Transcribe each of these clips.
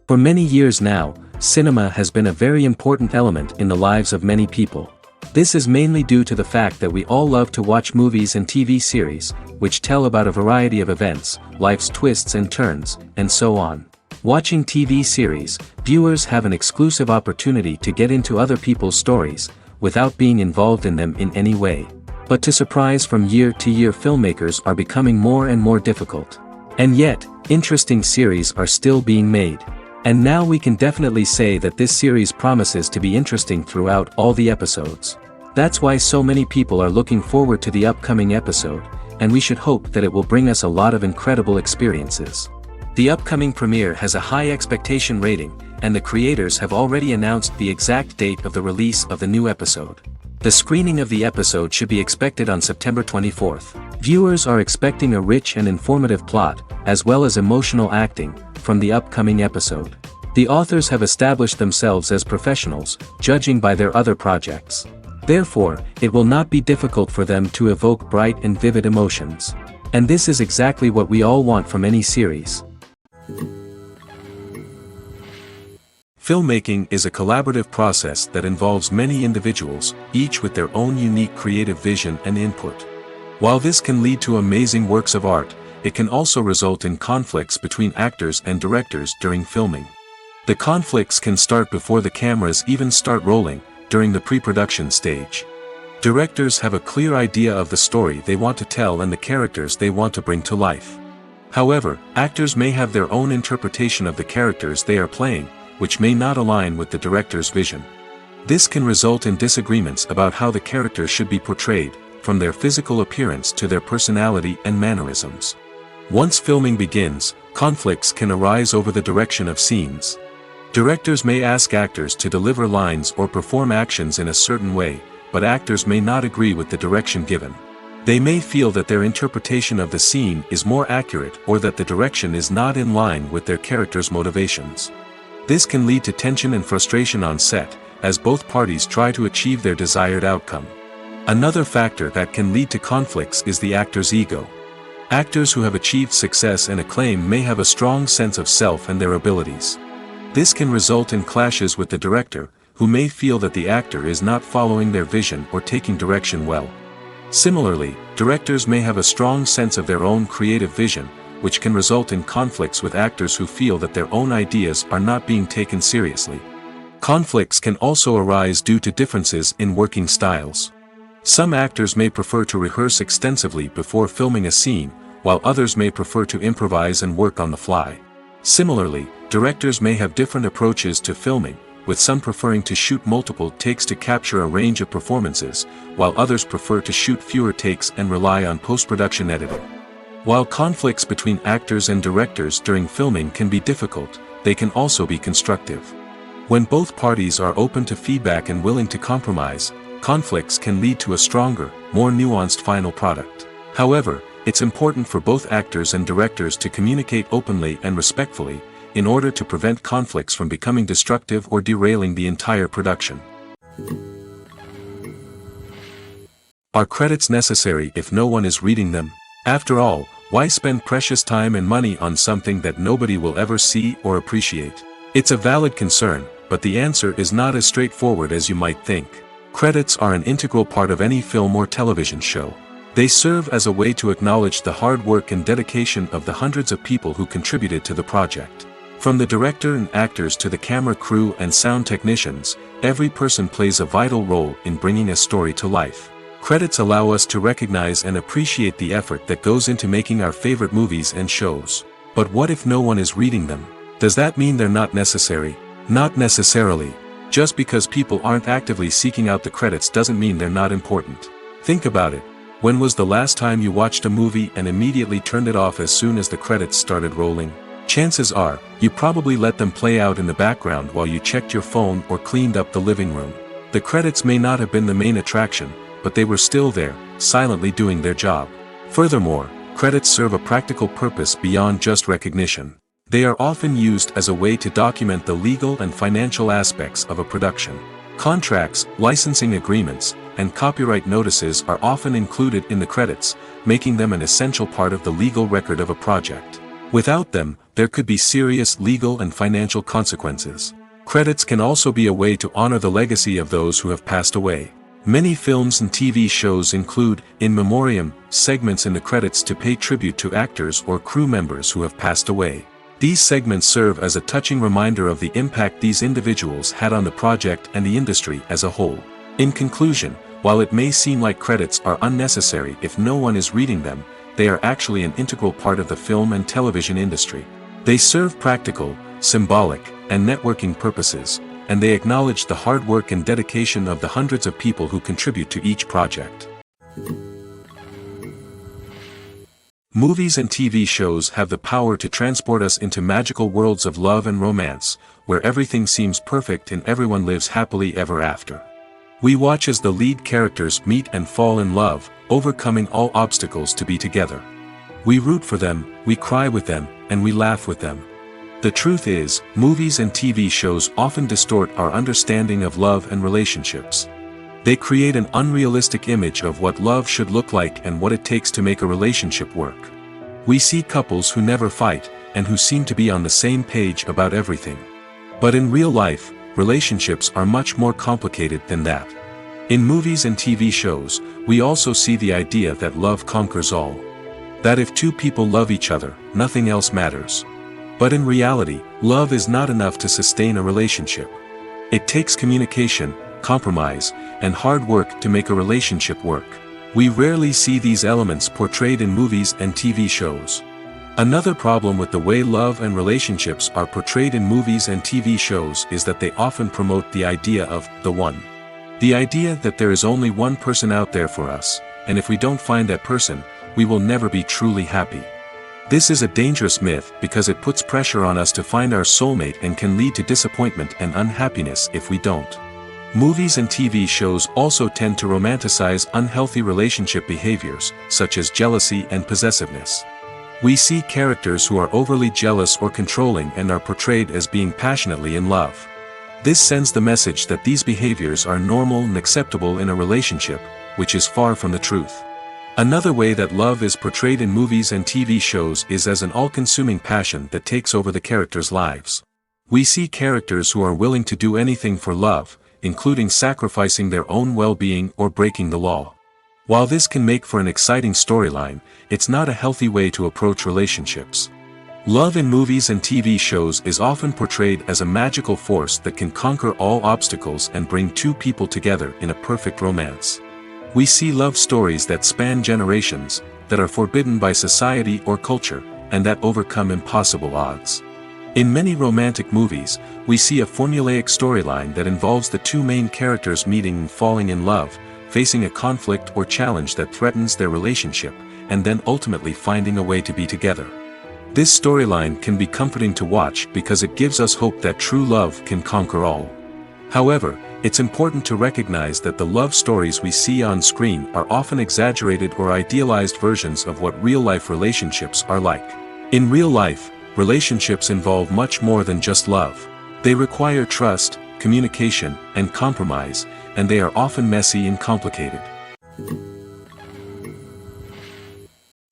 For many years now, cinema has been a very important element in the lives of many people. This is mainly due to the fact that we all love to watch movies and TV series, which tell about a variety of events, life's twists and turns, and so on. Watching TV series, viewers have an exclusive opportunity to get into other people's stories, without being involved in them in any way. But to surprise from year to year, filmmakers are becoming more and more difficult. And yet, interesting series are still being made. And now we can definitely say that this series promises to be interesting throughout all the episodes. That's why so many people are looking forward to the upcoming episode, and we should hope that it will bring us a lot of incredible experiences. The upcoming premiere has a high expectation rating, and the creators have already announced the exact date of the release of the new episode. The screening of the episode should be expected on September 24th. Viewers are expecting a rich and informative plot, as well as emotional acting, from the upcoming episode. The authors have established themselves as professionals, judging by their other projects. Therefore, it will not be difficult for them to evoke bright and vivid emotions. And this is exactly what we all want from any series. Filmmaking is a collaborative process that involves many individuals, each with their own unique creative vision and input. While this can lead to amazing works of art, it can also result in conflicts between actors and directors during filming. The conflicts can start before the cameras even start rolling, during the pre-production stage. Directors have a clear idea of the story they want to tell and the characters they want to bring to life. However, actors may have their own interpretation of the characters they are playing, which may not align with the director's vision. This can result in disagreements about how the characters should be portrayed, from their physical appearance to their personality and mannerisms. Once filming begins, conflicts can arise over the direction of scenes. Directors may ask actors to deliver lines or perform actions in a certain way, but actors may not agree with the direction given. They may feel that their interpretation of the scene is more accurate or that the direction is not in line with their character's motivations. This can lead to tension and frustration on set, as both parties try to achieve their desired outcome. Another factor that can lead to conflicts is the actor's ego. Actors who have achieved success and acclaim may have a strong sense of self and their abilities. This can result in clashes with the director, who may feel that the actor is not following their vision or taking direction well. Similarly, directors may have a strong sense of their own creative vision, which can result in conflicts with actors who feel that their own ideas are not being taken seriously. Conflicts can also arise due to differences in working styles. Some actors may prefer to rehearse extensively before filming a scene, while others may prefer to improvise and work on the fly. Similarly, directors may have different approaches to filming, with some preferring to shoot multiple takes to capture a range of performances, while others prefer to shoot fewer takes and rely on post-production editing. While conflicts between actors and directors during filming can be difficult, they can also be constructive. When both parties are open to feedback and willing to compromise, conflicts can lead to a stronger, more nuanced final product. However, it's important for both actors and directors to communicate openly and respectfully, in order to prevent conflicts from becoming destructive or derailing the entire production. Are credits necessary if no one is reading them? After all, why spend precious time and money on something that nobody will ever see or appreciate? It's a valid concern, but the answer is not as straightforward as you might think. Credits are an integral part of any film or television show. They serve as a way to acknowledge the hard work and dedication of the hundreds of people who contributed to the project. From the director and actors to the camera crew and sound technicians, every person plays a vital role in bringing a story to life. Credits allow us to recognize and appreciate the effort that goes into making our favorite movies and shows. But what if no one is reading them? Does that mean they're not necessary? Not necessarily. Just because people aren't actively seeking out the credits doesn't mean they're not important. Think about it. When was the last time you watched a movie and immediately turned it off as soon as the credits started rolling? Chances are, you probably let them play out in the background while you checked your phone or cleaned up the living room. The credits may not have been the main attraction, but they were still there, silently doing their job. Furthermore, credits serve a practical purpose beyond just recognition. They are often used as a way to document the legal and financial aspects of a production. Contracts, licensing agreements, and copyright notices are often included in the credits, making them an essential part of the legal record of a project. Without them, there could be serious legal and financial consequences. Credits can also be a way to honor the legacy of those who have passed away. Many films and TV shows include, in memoriam, segments in the credits to pay tribute to actors or crew members who have passed away. These segments serve as a touching reminder of the impact these individuals had on the project and the industry as a whole. In conclusion, while it may seem like credits are unnecessary if no one is reading them, they are actually an integral part of the film and television industry. They serve practical, symbolic, and networking purposes, and they acknowledge the hard work and dedication of the hundreds of people who contribute to each project. Movies and TV shows have the power to transport us into magical worlds of love and romance, where everything seems perfect and everyone lives happily ever after. We watch as the lead characters meet and fall in love, overcoming all obstacles to be together. We root for them, we cry with them, and we laugh with them. The truth is, movies and TV shows often distort our understanding of love and relationships. They create an unrealistic image of what love should look like and what it takes to make a relationship work. We see couples who never fight, and who seem to be on the same page about everything. But in real life, relationships are much more complicated than that. In movies and TV shows, we also see the idea that love conquers all. That if two people love each other, nothing else matters. But in reality, love is not enough to sustain a relationship. It takes communication, compromise, and hard work to make a relationship work. We rarely see these elements portrayed in movies and TV shows. Another problem with the way love and relationships are portrayed in movies and TV shows is that they often promote the idea of the one. The idea that there is only one person out there for us, and if we don't find that person, we will never be truly happy. This is a dangerous myth because it puts pressure on us to find our soulmate and can lead to disappointment and unhappiness if we don't. Movies and TV shows also tend to romanticize unhealthy relationship behaviors, such as jealousy and possessiveness. We see characters who are overly jealous or controlling and are portrayed as being passionately in love. This sends the message that these behaviors are normal and acceptable in a relationship, which is far from the truth. Another way that love is portrayed in movies and TV shows is as an all-consuming passion that takes over the characters' lives. We see characters who are willing to do anything for love, including sacrificing their own well-being or breaking the law. While this can make for an exciting storyline, it's not a healthy way to approach relationships. Love in movies and TV shows is often portrayed as a magical force that can conquer all obstacles and bring two people together in a perfect romance. We see love stories that span generations, that are forbidden by society or culture, and that overcome impossible odds. In many romantic movies, we see a formulaic storyline that involves the two main characters meeting and falling in love, facing a conflict or challenge that threatens their relationship, and then ultimately finding a way to be together. This storyline can be comforting to watch because it gives us hope that true love can conquer all. However, it's important to recognize that the love stories we see on screen are often exaggerated or idealized versions of what real-life relationships are like. In real life, relationships involve much more than just love. They require trust, communication, and compromise, and they are often messy and complicated.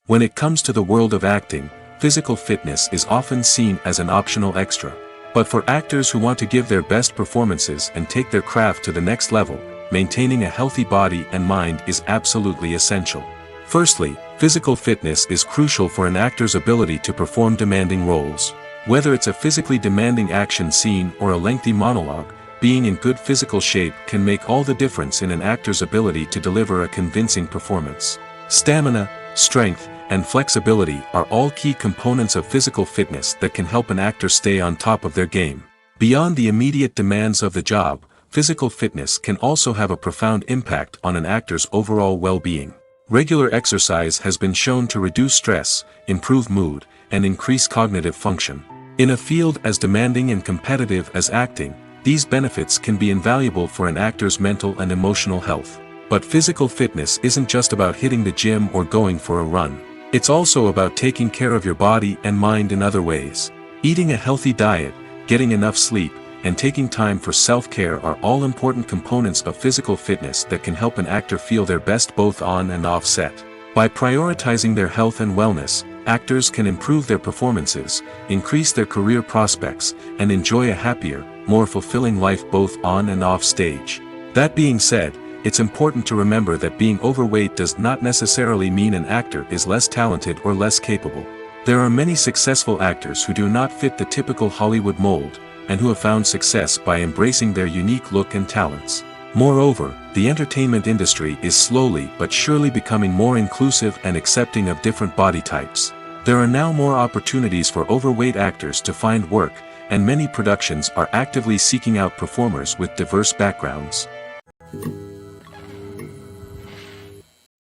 When it comes to the world of acting, physical fitness is often seen as an optional extra. But for actors who want to give their best performances and take their craft to the next level, maintaining a healthy body and mind is absolutely essential. Firstly, physical fitness is crucial for an actor's ability to perform demanding roles. Whether it's a physically demanding action scene or a lengthy monologue, being in good physical shape can make all the difference in an actor's ability to deliver a convincing performance. Stamina, strength, and flexibility are all key components of physical fitness that can help an actor stay on top of their game. Beyond the immediate demands of the job, physical fitness can also have a profound impact on an actor's overall well-being. Regular exercise has been shown to reduce stress, improve mood, and increase cognitive function. In a field as demanding and competitive as acting, these benefits can be invaluable for an actor's mental and emotional health. But physical fitness isn't just about hitting the gym or going for a run. It's also about taking care of your body and mind in other ways. Eating a healthy diet, getting enough sleep, and taking time for self-care are all important components of physical fitness that can help an actor feel their best both on and off set. By prioritizing their health and wellness, actors can improve their performances, increase their career prospects, and enjoy a happier, more fulfilling life both on and off stage. That being said, it's important to remember that being overweight does not necessarily mean an actor is less talented or less capable. There are many successful actors who do not fit the typical Hollywood mold, and who have found success by embracing their unique look and talents. Moreover, the entertainment industry is slowly but surely becoming more inclusive and accepting of different body types. There are now more opportunities for overweight actors to find work, and many productions are actively seeking out performers with diverse backgrounds.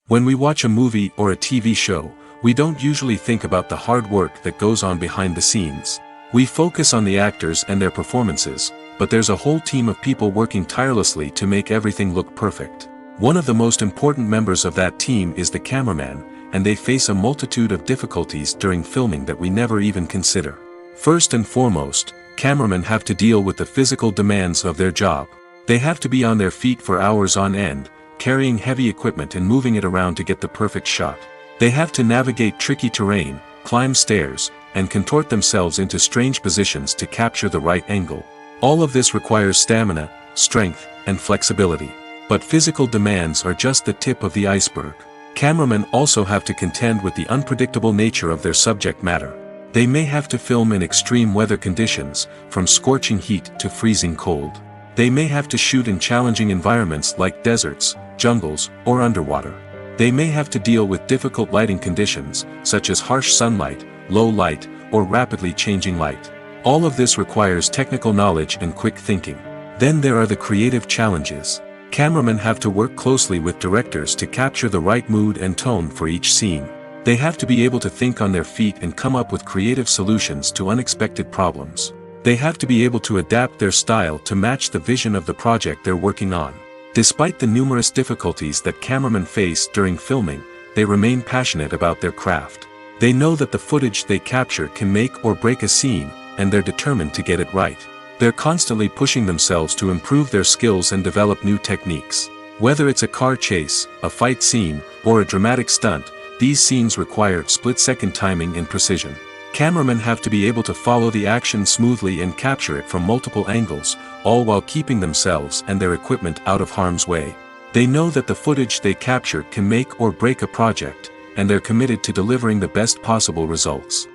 When we watch a movie or a TV show, we don't usually think about the hard work that goes on behind the scenes. We focus on the actors and their performances, but there's a whole team of people working tirelessly to make everything look perfect. One of the most important members of that team is the cameraman, and they face a multitude of difficulties during filming that we never even consider. First and foremost, cameramen have to deal with the physical demands of their job. They have to be on their feet for hours on end, carrying heavy equipment and moving it around to get the perfect shot. They have to navigate tricky terrain, climb stairs, and contort themselves into strange positions to capture the right angle. All of this requires stamina, strength, and flexibility. But physical demands are just the tip of the iceberg. Cameramen also have to contend with the unpredictable nature of their subject matter. They may have to film in extreme weather conditions, from scorching heat to freezing cold. They may have to shoot in challenging environments like deserts, jungles, or underwater. They may have to deal with difficult lighting conditions, such as harsh sunlight, low light, or rapidly changing light. All of this requires technical knowledge and quick thinking. Then there are the creative challenges. Cameramen have to work closely with directors to capture the right mood and tone for each scene. They have to be able to think on their feet and come up with creative solutions to unexpected problems. They have to be able to adapt their style to match the vision of the project they're working on. Despite the numerous difficulties that cameramen face during filming, they remain passionate about their craft. They know that the footage they capture can make or break a scene, and they're determined to get it right. They're constantly pushing themselves to improve their skills and develop new techniques. Whether it's a car chase, a fight scene, or a dramatic stunt, these scenes require split-second timing and precision. Cameramen have to be able to follow the action smoothly and capture it from multiple angles, all while keeping themselves and their equipment out of harm's way. They know that the footage they capture can make or break a project, and they're committed to delivering the best possible results.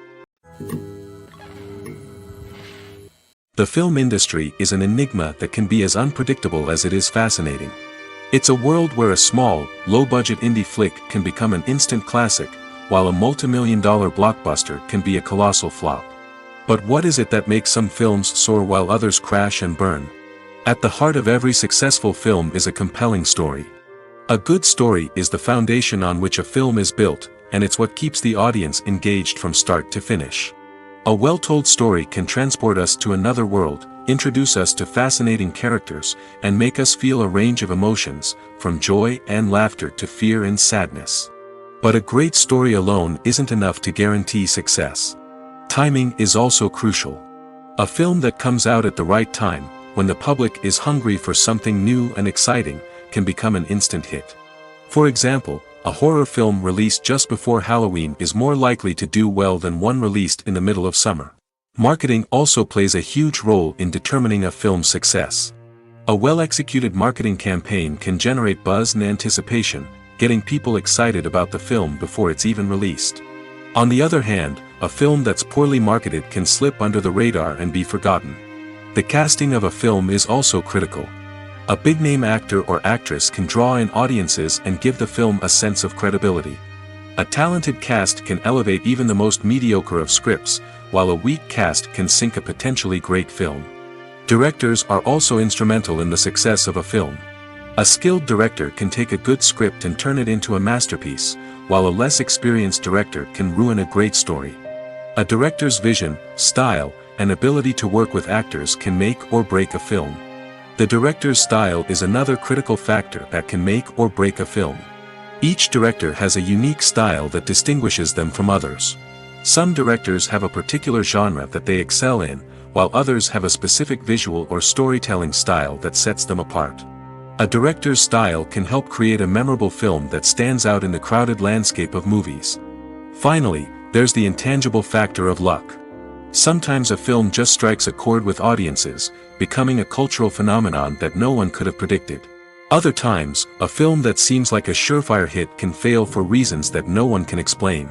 The film industry is an enigma that can be as unpredictable as it is fascinating. It's a world where a small, low-budget indie flick can become an instant classic, while a multi-million-dollar blockbuster can be a colossal flop. But what is it that makes some films soar while others crash and burn? At the heart of every successful film is a compelling story. A good story is the foundation on which a film is built, and it's what keeps the audience engaged from start to finish. A well-told story can transport us to another world, introduce us to fascinating characters, and make us feel a range of emotions, from joy and laughter to fear and sadness. But a great story alone isn't enough to guarantee success. Timing is also crucial. A film that comes out at the right time, when the public is hungry for something new and exciting, can become an instant hit. For example, a horror film released just before Halloween is more likely to do well than one released in the middle of summer. Marketing also plays a huge role in determining a film's success. A well-executed marketing campaign can generate buzz and anticipation, getting people excited about the film before it's even released. On the other hand, a film that's poorly marketed can slip under the radar and be forgotten. The casting of a film is also critical. A big-name actor or actress can draw in audiences and give the film a sense of credibility. A talented cast can elevate even the most mediocre of scripts, while a weak cast can sink a potentially great film. Directors are also instrumental in the success of a film. A skilled director can take a good script and turn it into a masterpiece, while a less experienced director can ruin a great story. A director's vision, style, and ability to work with actors can make or break a film. The director's style is another critical factor that can make or break a film. Each director has a unique style that distinguishes them from others. Some directors have a particular genre that they excel in, while others have a specific visual or storytelling style that sets them apart. A director's style can help create a memorable film that stands out in the crowded landscape of movies. Finally, there's the intangible factor of luck. Sometimes a film just strikes a chord with audiences, becoming a cultural phenomenon that no one could have predicted. Other times, a film that seems like a surefire hit can fail for reasons that no one can explain.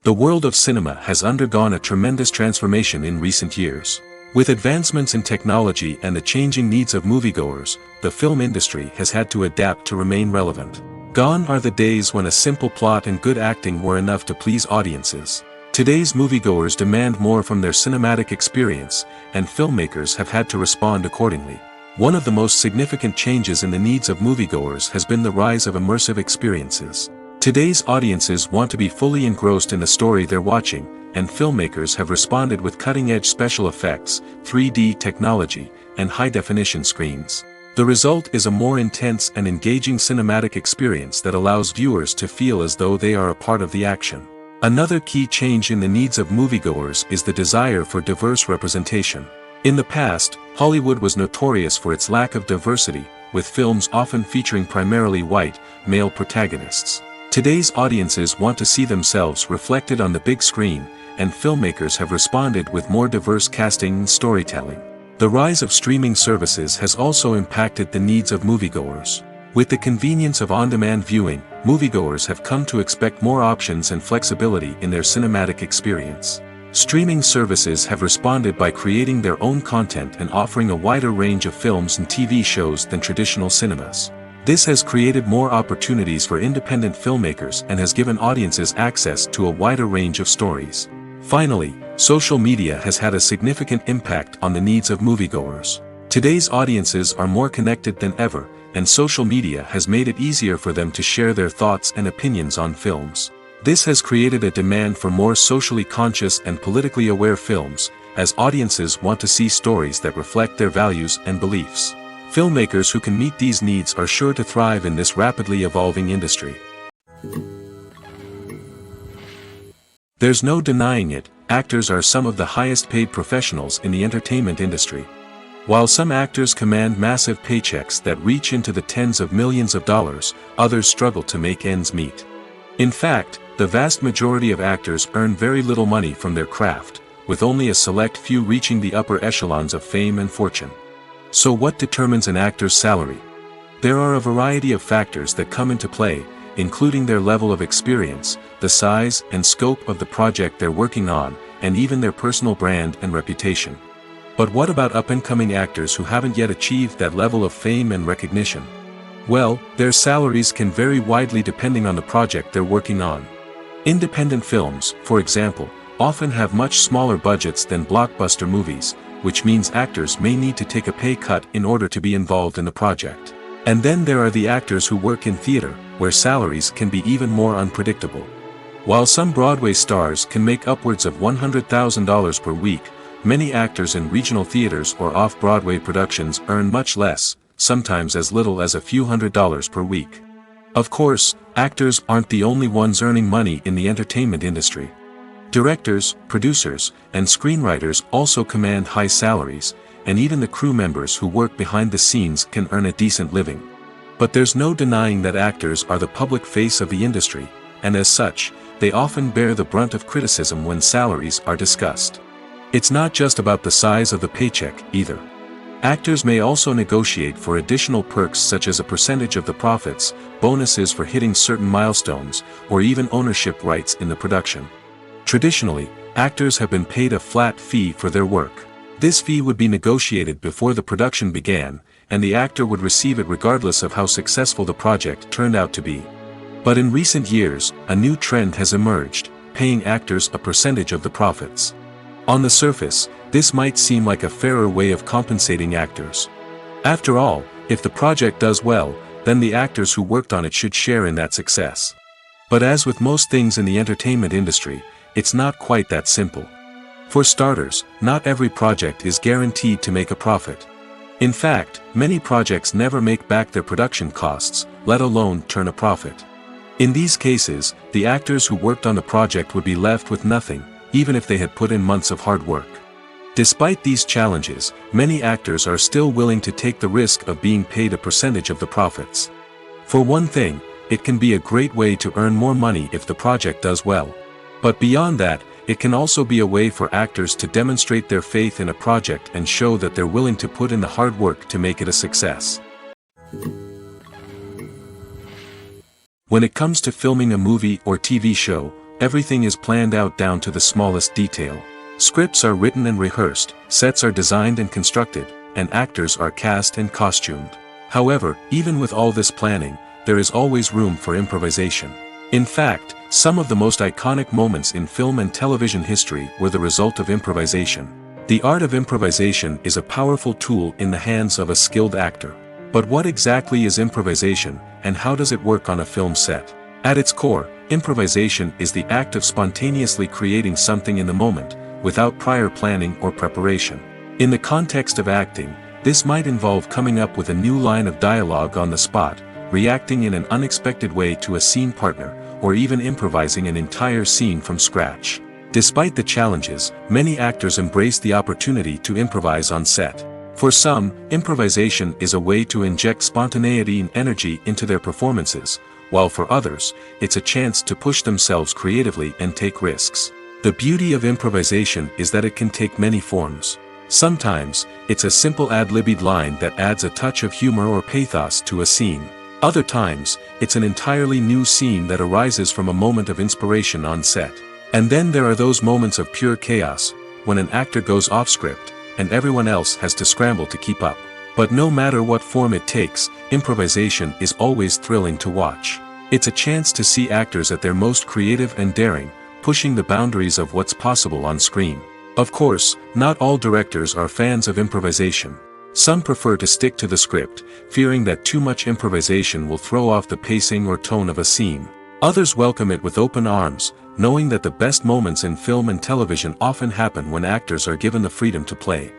The world of cinema has undergone a tremendous transformation in recent years. With advancements in technology and the changing needs of moviegoers, the film industry has had to adapt to remain relevant. Gone are the days when a simple plot and good acting were enough to please audiences. Today's moviegoers demand more from their cinematic experience, and filmmakers have had to respond accordingly. One of the most significant changes in the needs of moviegoers has been the rise of immersive experiences. Today's audiences want to be fully engrossed in the story they're watching, and filmmakers have responded with cutting-edge special effects, 3D technology, and high-definition screens. The result is a more intense and engaging cinematic experience that allows viewers to feel as though they are a part of the action. Another key change in the needs of moviegoers is the desire for diverse representation. In the past, Hollywood was notorious for its lack of diversity, with films often featuring primarily white, male protagonists. Today's audiences want to see themselves reflected on the big screen, and filmmakers have responded with more diverse casting and storytelling. The rise of streaming services has also impacted the needs of moviegoers. With the convenience of on-demand viewing, moviegoers have come to expect more options and flexibility in their cinematic experience. Streaming services have responded by creating their own content and offering a wider range of films and TV shows than traditional cinemas. This has created more opportunities for independent filmmakers and has given audiences access to a wider range of stories. Finally, social media has had a significant impact on the needs of moviegoers. Today's audiences are more connected than ever, and social media has made it easier for them to share their thoughts and opinions on films. This has created a demand for more socially conscious and politically aware films, as audiences want to see stories that reflect their values and beliefs. Filmmakers who can meet these needs are sure to thrive in this rapidly evolving industry. There's no denying it, actors are some of the highest paid professionals in the entertainment industry. While some actors command massive paychecks that reach into the tens of millions of dollars, others struggle to make ends meet. In fact, the vast majority of actors earn very little money from their craft, with only a select few reaching the upper echelons of fame and fortune. So what determines an actor's salary? There are a variety of factors that come into play, including their level of experience, the size and scope of the project they're working on, and even their personal brand and reputation. But what about up-and-coming actors who haven't yet achieved that level of fame and recognition? Well, their salaries can vary widely depending on the project they're working on. Independent films, for example, often have much smaller budgets than blockbuster movies, which means actors may need to take a pay cut in order to be involved in the project. And then there are the actors who work in theater, where salaries can be even more unpredictable. While some Broadway stars can make upwards of $100,000 per week, many actors in regional theaters or off-Broadway productions earn much less, sometimes as little as a few $100s per week. Of course, actors aren't the only ones earning money in the entertainment industry. Directors, producers, and screenwriters also command high salaries, and even the crew members who work behind the scenes can earn a decent living. But there's no denying that actors are the public face of the industry, and as such, they often bear the brunt of criticism when salaries are discussed. It's not just about the size of the paycheck, either. Actors may also negotiate for additional perks such as a percentage of the profits, bonuses for hitting certain milestones, or even ownership rights in the production. Traditionally, actors have been paid a flat fee for their work. This fee would be negotiated before the production began, and the actor would receive it regardless of how successful the project turned out to be. But in recent years, a new trend has emerged, paying actors a percentage of the profits. On the surface, this might seem like a fairer way of compensating actors. After all, if the project does well, then the actors who worked on it should share in that success. But as with most things in the entertainment industry, it's not quite that simple. For starters, not every project is guaranteed to make a profit. In fact, many projects never make back their production costs, let alone turn a profit. In these cases, the actors who worked on the project would be left with nothing, even if they had put in months of hard work. Despite these challenges, many actors are still willing to take the risk of being paid a percentage of the profits. For one thing, it can be a great way to earn more money if the project does well. But beyond that, it can also be a way for actors to demonstrate their faith in a project and show that they're willing to put in the hard work to make it a success. When it comes to filming a movie or TV show, everything is planned out down to the smallest detail. Scripts are written and rehearsed, sets are designed and constructed, and actors are cast and costumed. However, even with all this planning, there is always room for improvisation. In fact, some of the most iconic moments in film and television history were the result of improvisation. The art of improvisation is a powerful tool in the hands of a skilled actor. But what exactly is improvisation, and how does it work on a film set? At its core, improvisation is the act of spontaneously creating something in the moment, without prior planning or preparation. In the context of acting, this might involve coming up with a new line of dialogue on the spot, reacting in an unexpected way to a scene partner, or even improvising an entire scene from scratch. Despite the challenges, many actors embrace the opportunity to improvise on set. For some, improvisation is a way to inject spontaneity and energy into their performances, while for others, it's a chance to push themselves creatively and take risks. The beauty of improvisation is that it can take many forms. Sometimes, it's a simple ad-libbed line that adds a touch of humor or pathos to a scene. Other times, it's an entirely new scene that arises from a moment of inspiration on set. And then there are those moments of pure chaos, when an actor goes off script, and everyone else has to scramble to keep up. But no matter what form it takes, improvisation is always thrilling to watch. It's a chance to see actors at their most creative and daring, pushing the boundaries of what's possible on screen. Of course, not all directors are fans of improvisation. Some prefer to stick to the script, fearing that too much improvisation will throw off the pacing or tone of a scene. Others welcome it with open arms, knowing that the best moments in film and television often happen when actors are given the freedom to play.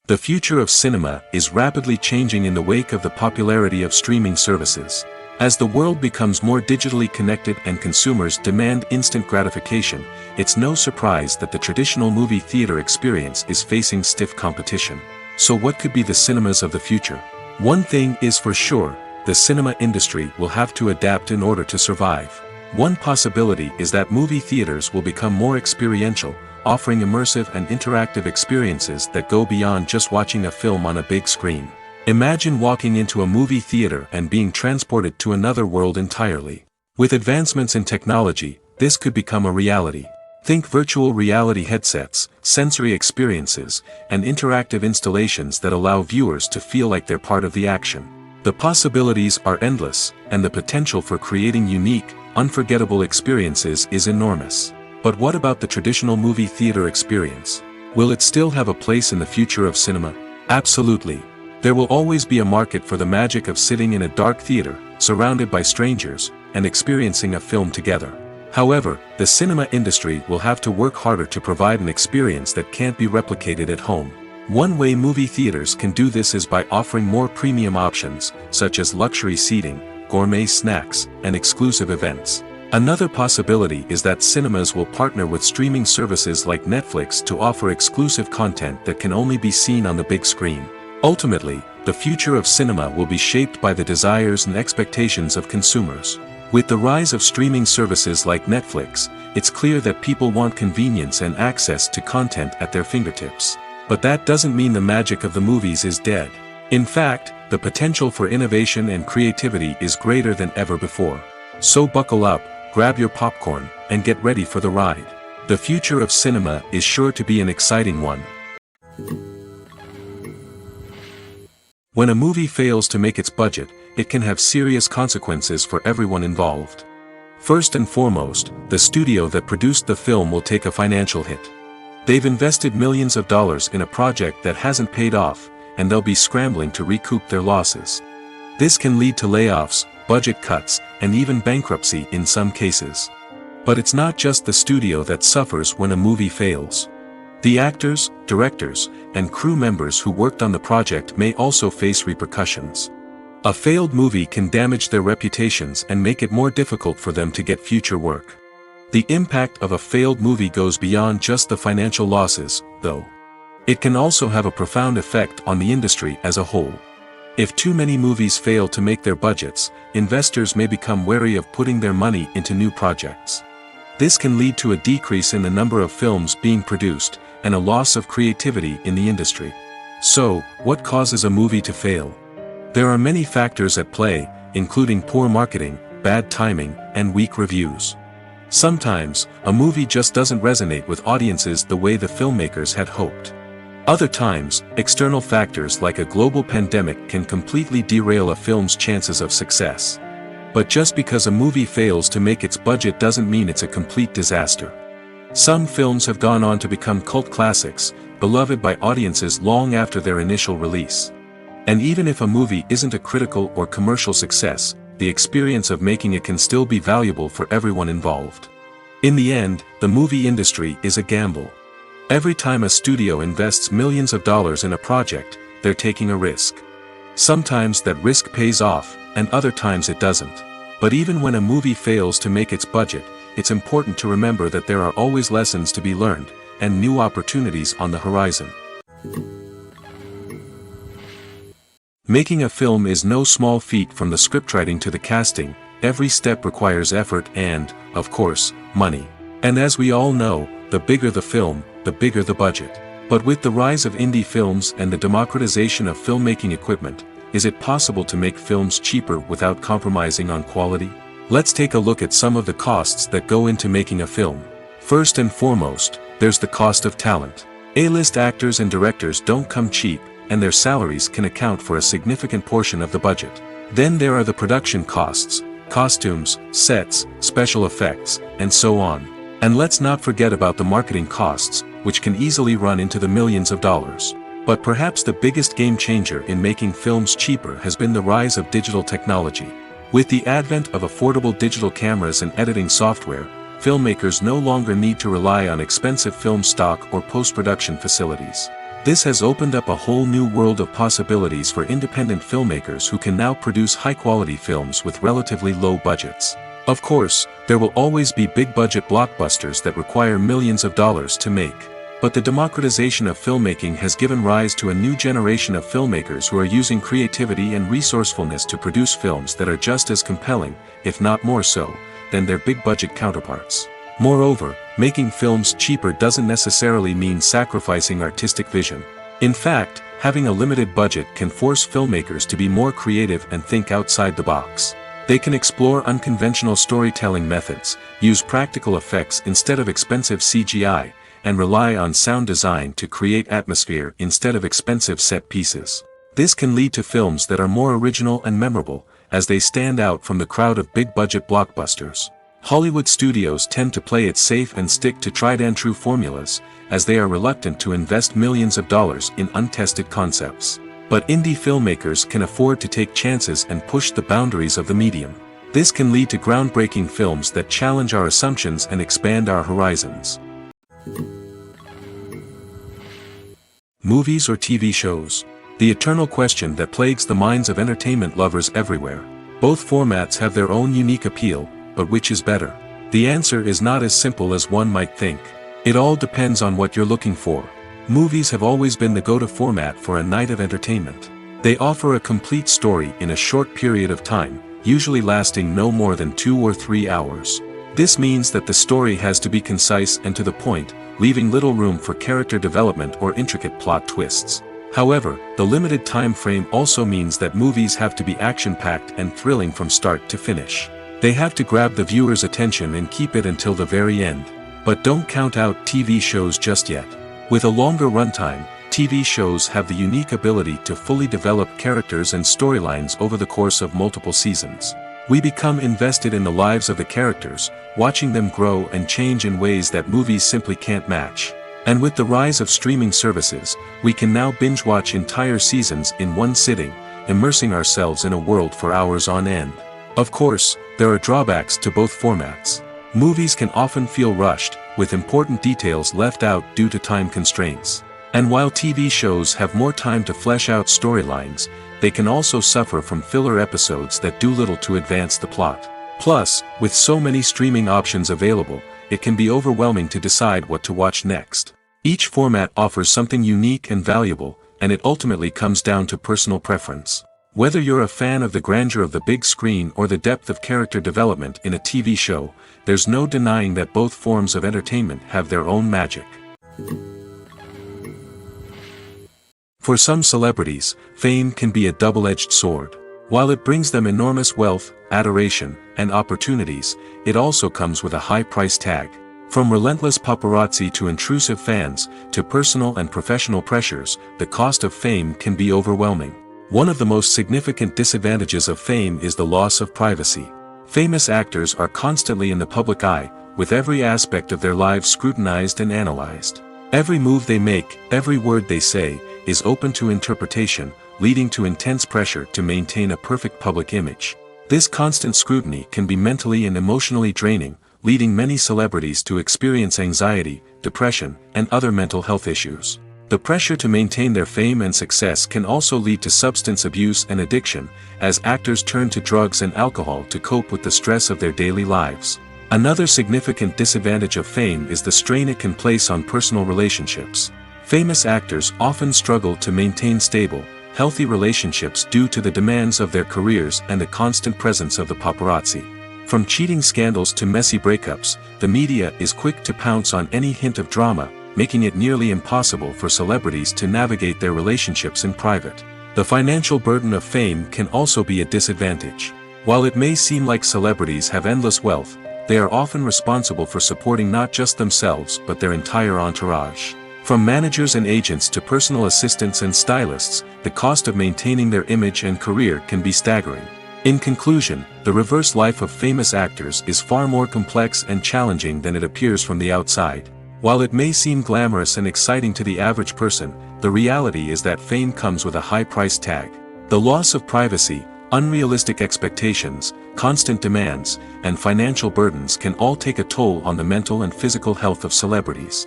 The future of cinema is rapidly changing in the wake of the popularity of streaming services. As the world becomes more digitally connected and consumers demand instant gratification, it's no surprise that the traditional movie theater experience is facing stiff competition. So what could be the cinemas of the future? One thing is for sure, the cinema industry will have to adapt in order to survive. One possibility is that movie theaters will become more experiential, offering immersive and interactive experiences that go beyond just watching a film on a big screen. Imagine walking into a movie theater and being transported to another world entirely. With advancements in technology, this could become a reality. Think virtual reality headsets, sensory experiences, and interactive installations that allow viewers to feel like they're part of the action. The possibilities are endless, and the potential for creating unique, unforgettable experiences is enormous. But what about the traditional movie theater experience? Will it still have a place in the future of cinema? Absolutely. There will always be a market for the magic of sitting in a dark theater, surrounded by strangers, and experiencing a film together. However, the cinema industry will have to work harder to provide an experience that can't be replicated at home. One way movie theaters can do this is by offering more premium options, such as luxury seating, gourmet snacks, and exclusive events. Another possibility is that cinemas will partner with streaming services like Netflix to offer exclusive content that can only be seen on the big screen. Ultimately, the future of cinema will be shaped by the desires and expectations of consumers. With the rise of streaming services like Netflix, it's clear that people want convenience and access to content at their fingertips. But that doesn't mean the magic of the movies is dead. In fact, the potential for innovation and creativity is greater than ever before. So buckle up, grab your popcorn, and get ready for the ride. The future of cinema is sure to be an exciting one. When a movie fails to make its budget, it can have serious consequences for everyone involved. First and foremost, the studio that produced the film will take a financial hit. They've invested millions of dollars in a project that hasn't paid off, and they'll be scrambling to recoup their losses. This can lead to layoffs, budget cuts, and even bankruptcy in some cases. But it's not just the studio that suffers when a movie fails. The actors, directors, and crew members who worked on the project may also face repercussions. A failed movie can damage their reputations and make it more difficult for them to get future work. The impact of a failed movie goes beyond just the financial losses, though. It can also have a profound effect on the industry as a whole. If too many movies fail to make their budgets, investors may become wary of putting their money into new projects. This can lead to a decrease in the number of films being produced, and a loss of creativity in the industry. So, what causes a movie to fail? There are many factors at play, including poor marketing, bad timing, and weak reviews. Sometimes, a movie just doesn't resonate with audiences the way the filmmakers had hoped. Other times, external factors like a global pandemic can completely derail a film's chances of success. But just because a movie fails to make its budget doesn't mean it's a complete disaster. Some films have gone on to become cult classics, beloved by audiences long after their initial release. And even if a movie isn't a critical or commercial success, the experience of making it can still be valuable for everyone involved. In the end, the movie industry is a gamble. Every time a studio invests millions of dollars in a project, they're taking a risk. Sometimes that risk pays off, and other times it doesn't. But even when a movie fails to make its budget, it's important to remember that there are always lessons to be learned, and new opportunities on the horizon. Making a film is no small feat. From the scriptwriting to the casting, every step requires effort and, of course, money. And as we all know, the bigger the film, the bigger the budget. But with the rise of indie films and the democratization of filmmaking equipment, is it possible to make films cheaper without compromising on quality? Let's take a look at some of the costs that go into making a film. First and foremost, there's the cost of talent. A-list actors and directors don't come cheap, and their salaries can account for a significant portion of the budget. Then there are the production costs, costumes, sets, special effects, and so on. And let's not forget about the marketing costs, which can easily run into the millions of dollars. But perhaps the biggest game changer in making films cheaper has been the rise of digital technology. With the advent of affordable digital cameras and editing software, filmmakers no longer need to rely on expensive film stock or post-production facilities. This has opened up a whole new world of possibilities for independent filmmakers who can now produce high-quality films with relatively low budgets. Of course, there will always be big-budget blockbusters that require millions of dollars to make. But the democratization of filmmaking has given rise to a new generation of filmmakers who are using creativity and resourcefulness to produce films that are just as compelling, if not more so, than their big-budget counterparts. Moreover, making films cheaper doesn't necessarily mean sacrificing artistic vision. In fact, having a limited budget can force filmmakers to be more creative and think outside the box. They can explore unconventional storytelling methods, use practical effects instead of expensive CGI, and rely on sound design to create atmosphere instead of expensive set pieces. This can lead to films that are more original and memorable, as they stand out from the crowd of big-budget blockbusters. Hollywood studios tend to play it safe and stick to tried-and-true formulas, as they are reluctant to invest millions of dollars in untested concepts. But indie filmmakers can afford to take chances and push the boundaries of the medium. This can lead to groundbreaking films that challenge our assumptions and expand our horizons. Movies or TV shows? The eternal question that plagues the minds of entertainment lovers everywhere. Both formats have their own unique appeal, but which is better? The answer is not as simple as one might think. It all depends on what you're looking for. Movies have always been the go-to format for a night of entertainment. They offer a complete story in a short period of time, usually lasting no more than 2 or 3 hours. This means that the story has to be concise and to the point, leaving little room for character development or intricate plot twists. However, the limited time frame also means that movies have to be action-packed and thrilling from start to finish. They have to grab the viewer's attention and keep it until the very end. But don't count out TV shows just yet. With a longer runtime, TV shows have the unique ability to fully develop characters and storylines over the course of multiple seasons. We become invested in the lives of the characters, watching them grow and change in ways that movies simply can't match. And with the rise of streaming services, we can now binge-watch entire seasons in one sitting, immersing ourselves in a world for hours on end. Of course, there are drawbacks to both formats. Movies can often feel rushed, with important details left out due to time constraints. And while TV shows have more time to flesh out storylines, they can also suffer from filler episodes that do little to advance the plot. Plus, with so many streaming options available, it can be overwhelming to decide what to watch next. Each format offers something unique and valuable, and it ultimately comes down to personal preference. Whether you're a fan of the grandeur of the big screen or the depth of character development in a TV show, there's no denying that both forms of entertainment have their own magic. For some celebrities, fame can be a double-edged sword. While it brings them enormous wealth, adoration, and opportunities, it also comes with a high price tag. From relentless paparazzi to intrusive fans, to personal and professional pressures, the cost of fame can be overwhelming. One of the most significant disadvantages of fame is the loss of privacy. Famous actors are constantly in the public eye, with every aspect of their lives scrutinized and analyzed. Every move they make, every word they say, is open to interpretation, leading to intense pressure to maintain a perfect public image. This constant scrutiny can be mentally and emotionally draining, leading many celebrities to experience anxiety, depression, and other mental health issues. The pressure to maintain their fame and success can also lead to substance abuse and addiction, as actors turn to drugs and alcohol to cope with the stress of their daily lives. Another significant disadvantage of fame is the strain it can place on personal relationships. Famous actors often struggle to maintain stable, healthy relationships due to the demands of their careers and the constant presence of the paparazzi. From cheating scandals to messy breakups, the media is quick to pounce on any hint of drama, making it nearly impossible for celebrities to navigate their relationships in private. The financial burden of fame can also be a disadvantage. While it may seem like celebrities have endless wealth, they are often responsible for supporting not just themselves but their entire entourage. From managers and agents to personal assistants and stylists, the cost of maintaining their image and career can be staggering. In conclusion, the reverse life of famous actors is far more complex and challenging than it appears from the outside. While it may seem glamorous and exciting to the average person, the reality is that fame comes with a high price tag. The loss of privacy, unrealistic expectations, constant demands, and financial burdens can all take a toll on the mental and physical health of celebrities.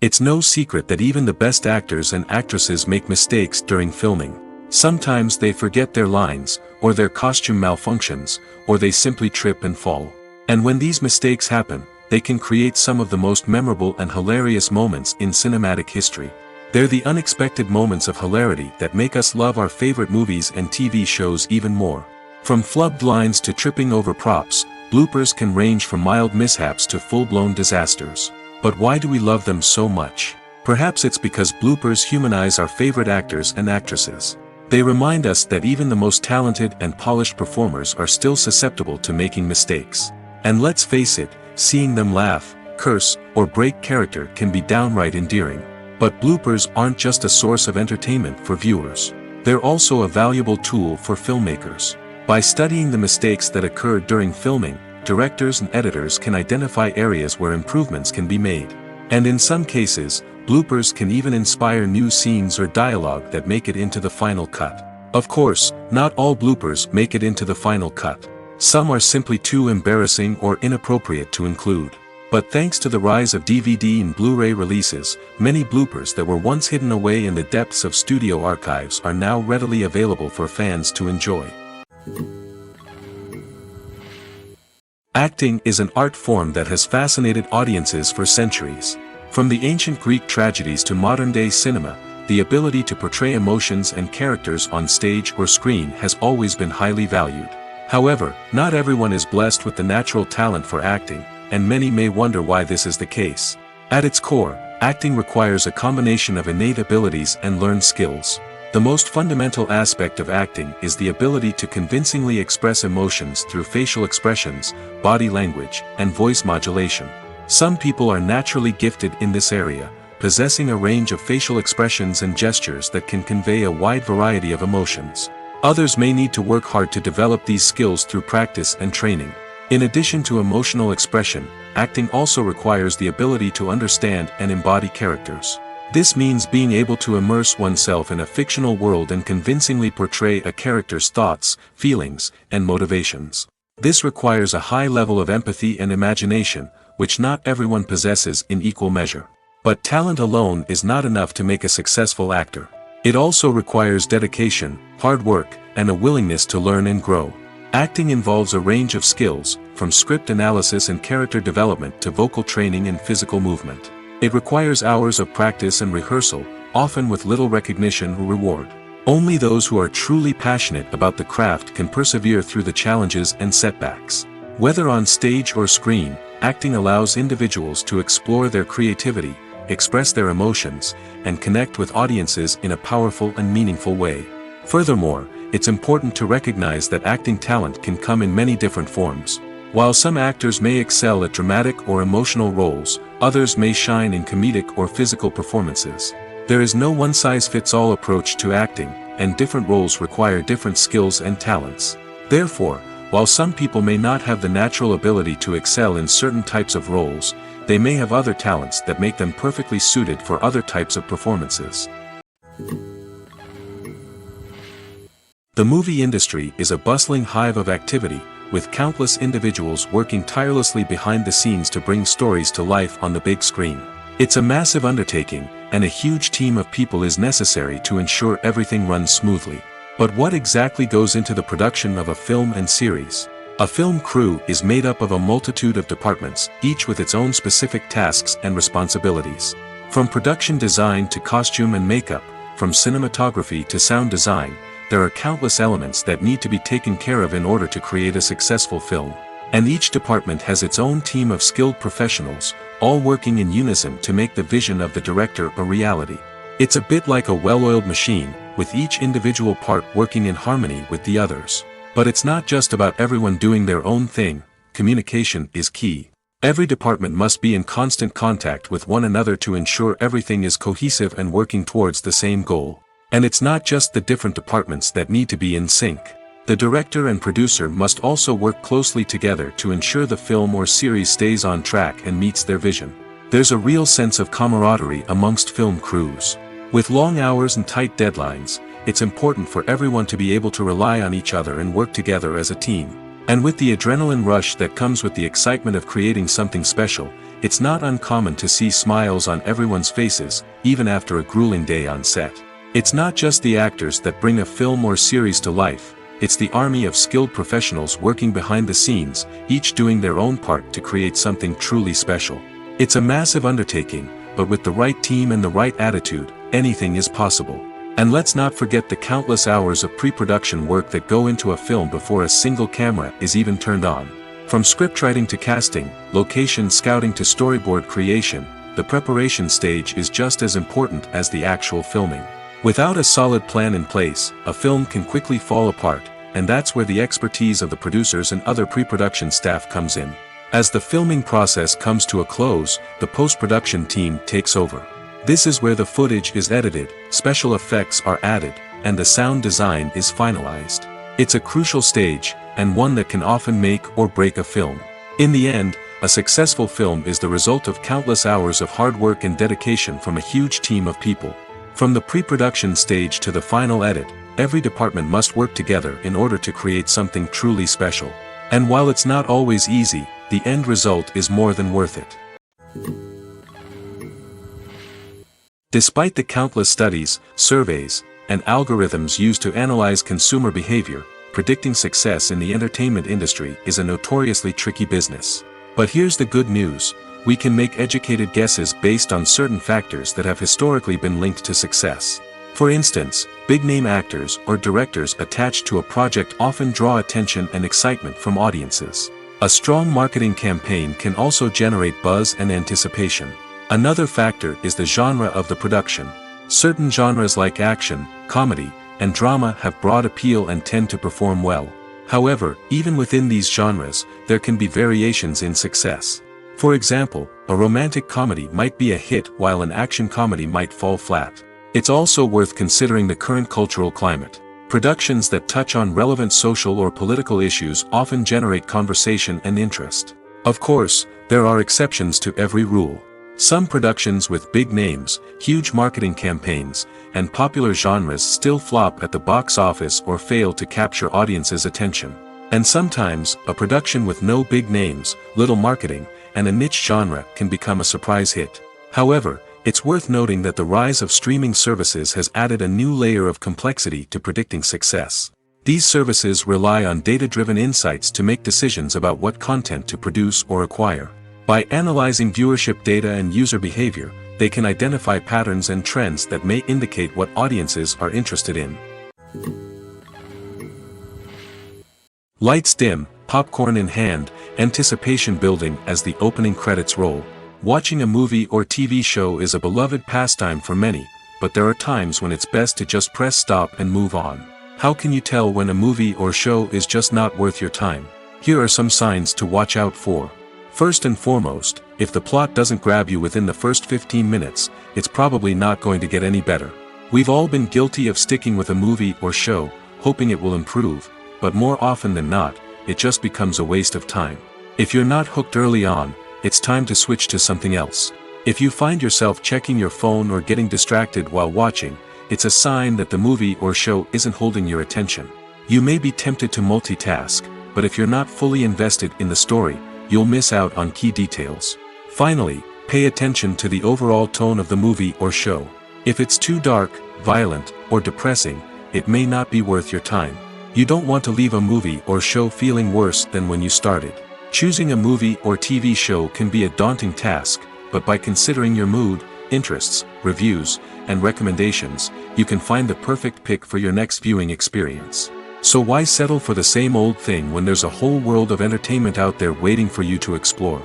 It's no secret that even the best actors and actresses make mistakes during filming. Sometimes they forget their lines, or their costume malfunctions, or they simply trip and fall. And when these mistakes happen, they can create some of the most memorable and hilarious moments in cinematic history. They're the unexpected moments of hilarity that make us love our favorite movies and TV shows even more. From flubbed lines to tripping over props, bloopers can range from mild mishaps to full-blown disasters. But why do we love them so much? Perhaps it's because bloopers humanize our favorite actors and actresses. They remind us that even the most talented and polished performers are still susceptible to making mistakes. And let's face it, seeing them laugh, curse, or break character can be downright endearing. But bloopers aren't just a source of entertainment for viewers. They're also a valuable tool for filmmakers. By studying the mistakes that occurred during filming, directors and editors can identify areas where improvements can be made. And in some cases, bloopers can even inspire new scenes or dialogue that make it into the final cut. Of course, not all bloopers make it into the final cut. Some are simply too embarrassing or inappropriate to include. But thanks to the rise of DVD and Blu-ray releases, many bloopers that were once hidden away in the depths of studio archives are now readily available for fans to enjoy. Acting is an art form that has fascinated audiences for centuries. From the ancient Greek tragedies to modern-day cinema, the ability to portray emotions and characters on stage or screen has always been highly valued. However, not everyone is blessed with the natural talent for acting, and many may wonder why this is the case. At its core, acting requires a combination of innate abilities and learned skills. The most fundamental aspect of acting is the ability to convincingly express emotions through facial expressions, body language, and voice modulation. Some people are naturally gifted in this area, possessing a range of facial expressions and gestures that can convey a wide variety of emotions. Others may need to work hard to develop these skills through practice and training. In addition to emotional expression, acting also requires the ability to understand and embody characters. This means being able to immerse oneself in a fictional world and convincingly portray a character's thoughts, feelings, and motivations. This requires a high level of empathy and imagination, which not everyone possesses in equal measure. But talent alone is not enough to make a successful actor. It also requires dedication, hard work, and a willingness to learn and grow. Acting involves a range of skills, from script analysis and character development to vocal training and physical movement. It requires hours of practice and rehearsal, often with little recognition or reward. Only those who are truly passionate about the craft can persevere through the challenges and setbacks. Whether on stage or screen, acting allows individuals to explore their creativity, express their emotions, and connect with audiences in a powerful and meaningful way. Furthermore, it's important to recognize that acting talent can come in many different forms. While some actors may excel at dramatic or emotional roles, others may shine in comedic or physical performances. There is no one-size-fits-all approach to acting, and different roles require different skills and talents. Therefore, while some people may not have the natural ability to excel in certain types of roles, they may have other talents that make them perfectly suited for other types of performances. The movie industry is a bustling hive of activity, with countless individuals working tirelessly behind the scenes to bring stories to life on the big screen. It's a massive undertaking, and a huge team of people is necessary to ensure everything runs smoothly. But what exactly goes into the production of a film and series? A film crew is made up of a multitude of departments, each with its own specific tasks and responsibilities. From production design to costume and makeup, from cinematography to sound design, there are countless elements that need to be taken care of in order to create a successful film. And each department has its own team of skilled professionals, all working in unison to make the vision of the director a reality. It's a bit like a well-oiled machine, with each individual part working in harmony with the others. But it's not just about everyone doing their own thing. Communication is key. Every department must be in constant contact with one another to ensure everything is cohesive and working towards the same goal. And it's not just the different departments that need to be in sync. The director and producer must also work closely together to ensure the film or series stays on track and meets their vision. There's a real sense of camaraderie amongst film crews. With long hours and tight deadlines, it's important for everyone to be able to rely on each other and work together as a team. And with the adrenaline rush that comes with the excitement of creating something special, it's not uncommon to see smiles on everyone's faces, even after a grueling day on set. It's not just the actors that bring a film or series to life. It's the army of skilled professionals working behind the scenes, each doing their own part to create something truly special. It's a massive undertaking, but with the right team and the right attitude, anything is possible. And let's not forget the countless hours of pre-production work that go into a film before a single camera is even turned on. From scriptwriting to casting, location scouting to storyboard creation, the preparation stage is just as important as the actual filming. Without a solid plan in place, a film can quickly fall apart, and that's where the expertise of the producers and other pre-production staff comes in. As the filming process comes to a close, the post-production team takes over. This is where the footage is edited, special effects are added, and the sound design is finalized. It's a crucial stage, and one that can often make or break a film. In the end, a successful film is the result of countless hours of hard work and dedication from a huge team of people. From the pre-production stage to the final edit, every department must work together in order to create something truly special. And while it's not always easy, the end result is more than worth it. Despite the countless studies, surveys, and algorithms used to analyze consumer behavior, predicting success in the entertainment industry is a notoriously tricky business. But here's the good news. We can make educated guesses based on certain factors that have historically been linked to success. For instance, big-name actors or directors attached to a project often draw attention and excitement from audiences. A strong marketing campaign can also generate buzz and anticipation. Another factor is the genre of the production. Certain genres like action, comedy, and drama have broad appeal and tend to perform well. However, even within these genres, there can be variations in success. For example, a romantic comedy might be a hit while an action comedy might fall flat. It's also worth considering the current cultural climate. Productions that touch on relevant social or political issues often generate conversation and interest. Of course, there are exceptions to every rule. Some productions with big names, huge marketing campaigns, and popular genres still flop at the box office or fail to capture audiences' attention. And sometimes, a production with no big names, little marketing, and a niche genre can become a surprise hit. However, it's worth noting that the rise of streaming services has added a new layer of complexity to predicting success. These services rely on data-driven insights to make decisions about what content to produce or acquire. By analyzing viewership data and user behavior, they can identify patterns and trends that may indicate what audiences are interested in. Lights dim, popcorn in hand, anticipation building as the opening credits roll. Watching a movie or TV show is a beloved pastime for many, but there are times when it's best to just press stop and move on. How can you tell when a movie or show is just not worth your time? Here are some signs to watch out for. First and foremost, if the plot doesn't grab you within the first 15 minutes, it's probably not going to get any better. We've all been guilty of sticking with a movie or show, hoping it will improve, but more often than not, it just becomes a waste of time. If you're not hooked early on, it's time to switch to something else. If you find yourself checking your phone or getting distracted while watching, it's a sign that the movie or show isn't holding your attention. You may be tempted to multitask, but if you're not fully invested in the story, you'll miss out on key details. Finally, pay attention to the overall tone of the movie or show. If it's too dark, violent, or depressing, it may not be worth your time. You don't want to leave a movie or show feeling worse than when you started. Choosing a movie or TV show can be a daunting task, but by considering your mood, interests, reviews, and recommendations, you can find the perfect pick for your next viewing experience. So why settle for the same old thing when there's a whole world of entertainment out there waiting for you to explore?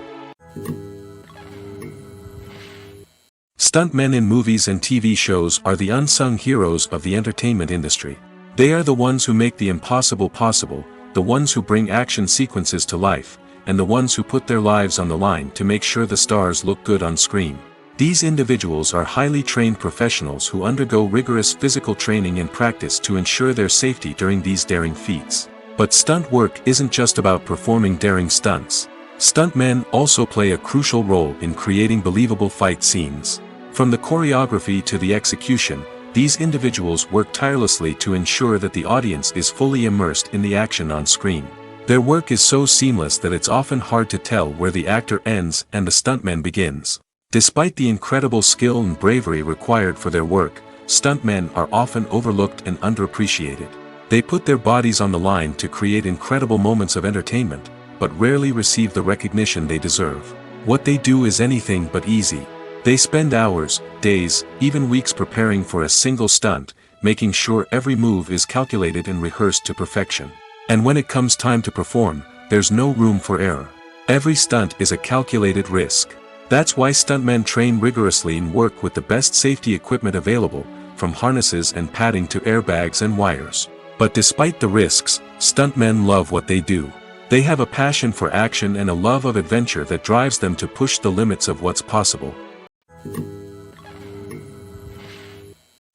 Stuntmen in movies and TV shows are the unsung heroes of the entertainment industry. They are the ones who make the impossible possible, the ones who bring action sequences to life, and the ones who put their lives on the line to make sure the stars look good on screen. These individuals are highly trained professionals who undergo rigorous physical training and practice to ensure their safety during these daring feats. But stunt work isn't just about performing daring stunts. Stuntmen also play a crucial role in creating believable fight scenes. From the choreography to the execution, these individuals work tirelessly to ensure that the audience is fully immersed in the action on screen. Their work is so seamless that it's often hard to tell where the actor ends and the stuntman begins. Despite the incredible skill and bravery required for their work, stuntmen are often overlooked and underappreciated. They put their bodies on the line to create incredible moments of entertainment, but rarely receive the recognition they deserve. What they do is anything but easy. They spend hours, days, even weeks preparing for a single stunt, making sure every move is calculated and rehearsed to perfection. And when it comes time to perform, there's no room for error. Every stunt is a calculated risk. That's why stuntmen train rigorously and work with the best safety equipment available, from harnesses and padding to airbags and wires. But despite the risks, stuntmen love what they do. They have a passion for action and a love of adventure that drives them to push the limits of what's possible.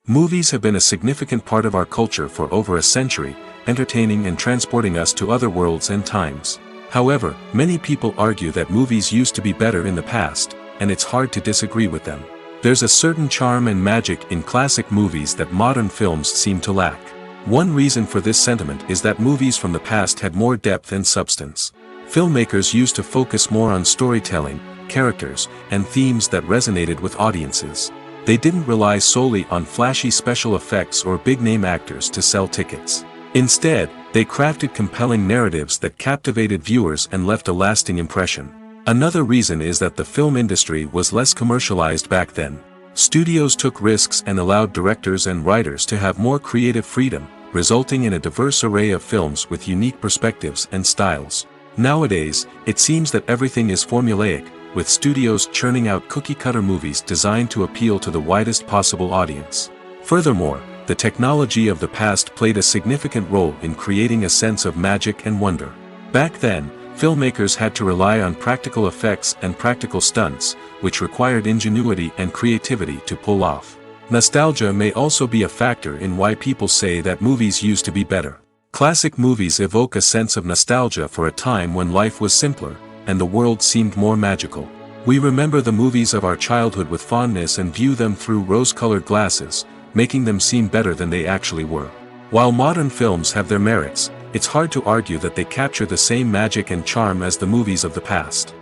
Movies have been a significant part of our culture for over a century, entertaining and transporting us to other worlds and times. However, many people argue that movies used to be better in the past, and it's hard to disagree with them. There's a certain charm and magic in classic movies that modern films seem to lack. One reason for this sentiment is that movies from the past had more depth and substance. Filmmakers used to focus more on storytelling, characters, and themes that resonated with audiences. They didn't rely solely on flashy special effects or big-name actors to sell tickets. Instead, they crafted compelling narratives that captivated viewers and left a lasting impression. Another reason is that the film industry was less commercialized back then. Studios took risks and allowed directors and writers to have more creative freedom, resulting in a diverse array of films with unique perspectives and styles. Nowadays, it seems that everything is formulaic, with studios churning out cookie-cutter movies designed to appeal to the widest possible audience. Furthermore, the technology of the past played a significant role in creating a sense of magic and wonder. Back then, filmmakers had to rely on practical effects and practical stunts, which required ingenuity and creativity to pull off. Nostalgia may also be a factor in why people say that movies used to be better. Classic movies evoke a sense of nostalgia for a time when life was simpler, and the world seemed more magical. We remember the movies of our childhood with fondness and view them through rose-colored glasses, making them seem better than they actually were. While modern films have their merits, it's hard to argue that they capture the same magic and charm as the movies of the past.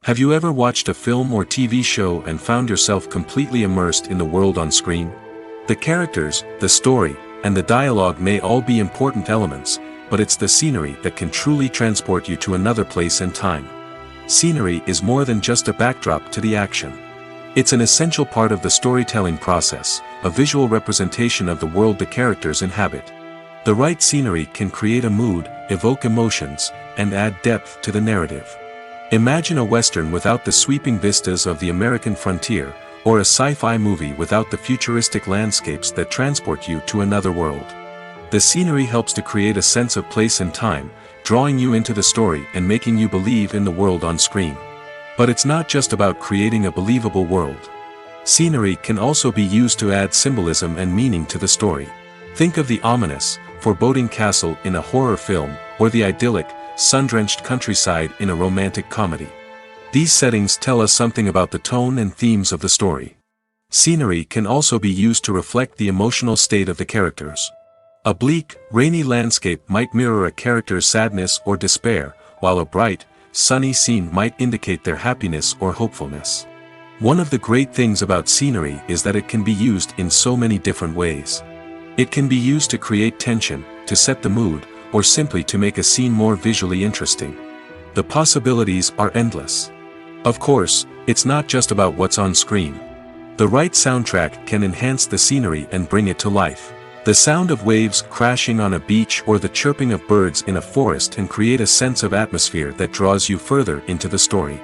Have you ever watched a film or TV show and found yourself completely immersed in the world on screen? The characters, the story, and the dialogue may all be important elements, but it's the scenery that can truly transport you to another place and time. Scenery is more than just a backdrop to the action. It's an essential part of the storytelling process, a visual representation of the world the characters inhabit. The right scenery can create a mood, evoke emotions, and add depth to the narrative. Imagine a Western without the sweeping vistas of the American frontier, or a sci-fi movie without the futuristic landscapes that transport you to another world. The scenery helps to create a sense of place and time, drawing you into the story and making you believe in the world on screen. But it's not just about creating a believable world. Scenery can also be used to add symbolism and meaning to the story. Think of the ominous, foreboding castle in a horror film, or the idyllic, sun-drenched countryside in a romantic comedy. These settings tell us something about the tone and themes of the story. Scenery can also be used to reflect the emotional state of the characters. A bleak, rainy landscape might mirror a character's sadness or despair, while a bright, sunny scene might indicate their happiness or hopefulness. One of the great things about scenery is that it can be used in so many different ways. It can be used to create tension, to set the mood, or simply to make a scene more visually interesting. The possibilities are endless. Of course, it's not just about what's on screen. The right soundtrack can enhance the scenery and bring it to life. The sound of waves crashing on a beach or the chirping of birds in a forest can create a sense of atmosphere that draws you further into the story.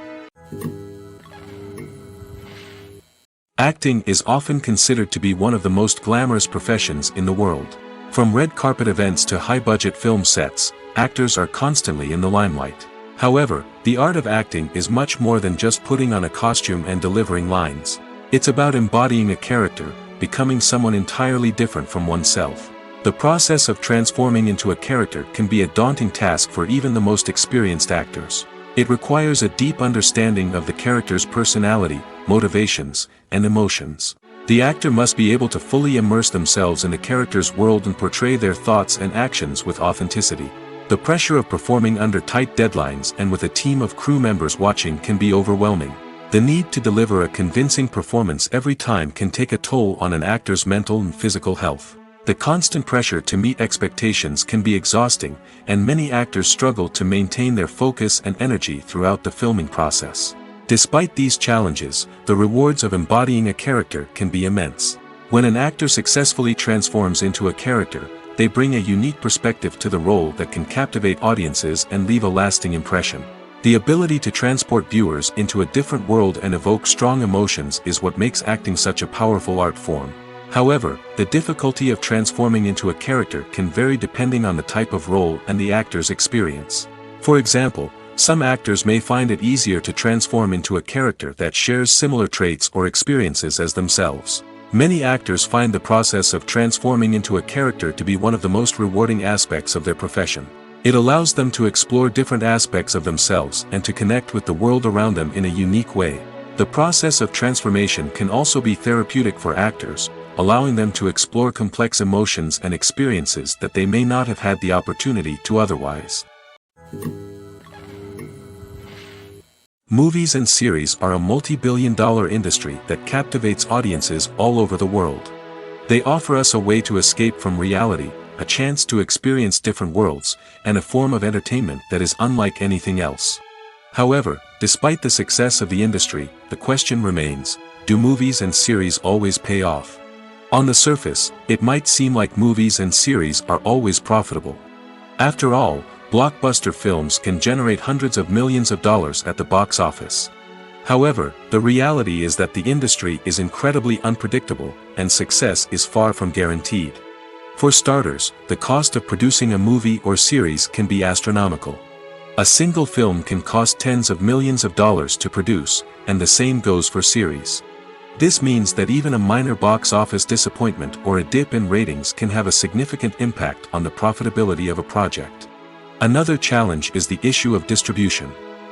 Acting is often considered to be one of the most glamorous professions in the world. From red carpet events to high-budget film sets, actors are constantly in the limelight. However, the art of acting is much more than just putting on a costume and delivering lines. It's about embodying a character, becoming someone entirely different from oneself. The process of transforming into a character can be a daunting task for even the most experienced actors. It requires a deep understanding of the character's personality, motivations, and emotions. The actor must be able to fully immerse themselves in the character's world and portray their thoughts and actions with authenticity. The pressure of performing under tight deadlines and with a team of crew members watching can be overwhelming. The need to deliver a convincing performance every time can take a toll on an actor's mental and physical health. The constant pressure to meet expectations can be exhausting, and many actors struggle to maintain their focus and energy throughout the filming process. Despite these challenges, the rewards of embodying a character can be immense. When an actor successfully transforms into a character, they bring a unique perspective to the role that can captivate audiences and leave a lasting impression. The ability to transport viewers into a different world and evoke strong emotions is what makes acting such a powerful art form. However, the difficulty of transforming into a character can vary depending on the type of role and the actor's experience. For example, some actors may find it easier to transform into a character that shares similar traits or experiences as themselves. Many actors find the process of transforming into a character to be one of the most rewarding aspects of their profession. It allows them to explore different aspects of themselves and to connect with the world around them in a unique way. The process of transformation can also be therapeutic for actors, allowing them to explore complex emotions and experiences that they may not have had the opportunity to otherwise. Movies and series are a multi-billion-dollar industry that captivates audiences all over the world. They offer us a way to escape from reality, a chance to experience different worlds, and a form of entertainment that is unlike anything else. However, despite the success of the industry, the question remains, do movies and series always pay off? On the surface, it might seem like movies and series are always profitable. After all, blockbuster films can generate hundreds of millions of dollars at the box office. However, the reality is that the industry is incredibly unpredictable, and success is far from guaranteed. For starters, the cost of producing a movie or series can be astronomical. A single film can cost tens of millions of dollars to produce, and the same goes for series. This means that even a minor box office disappointment or a dip in ratings can have a significant impact on the profitability of a project. Another challenge is the issue of distribution.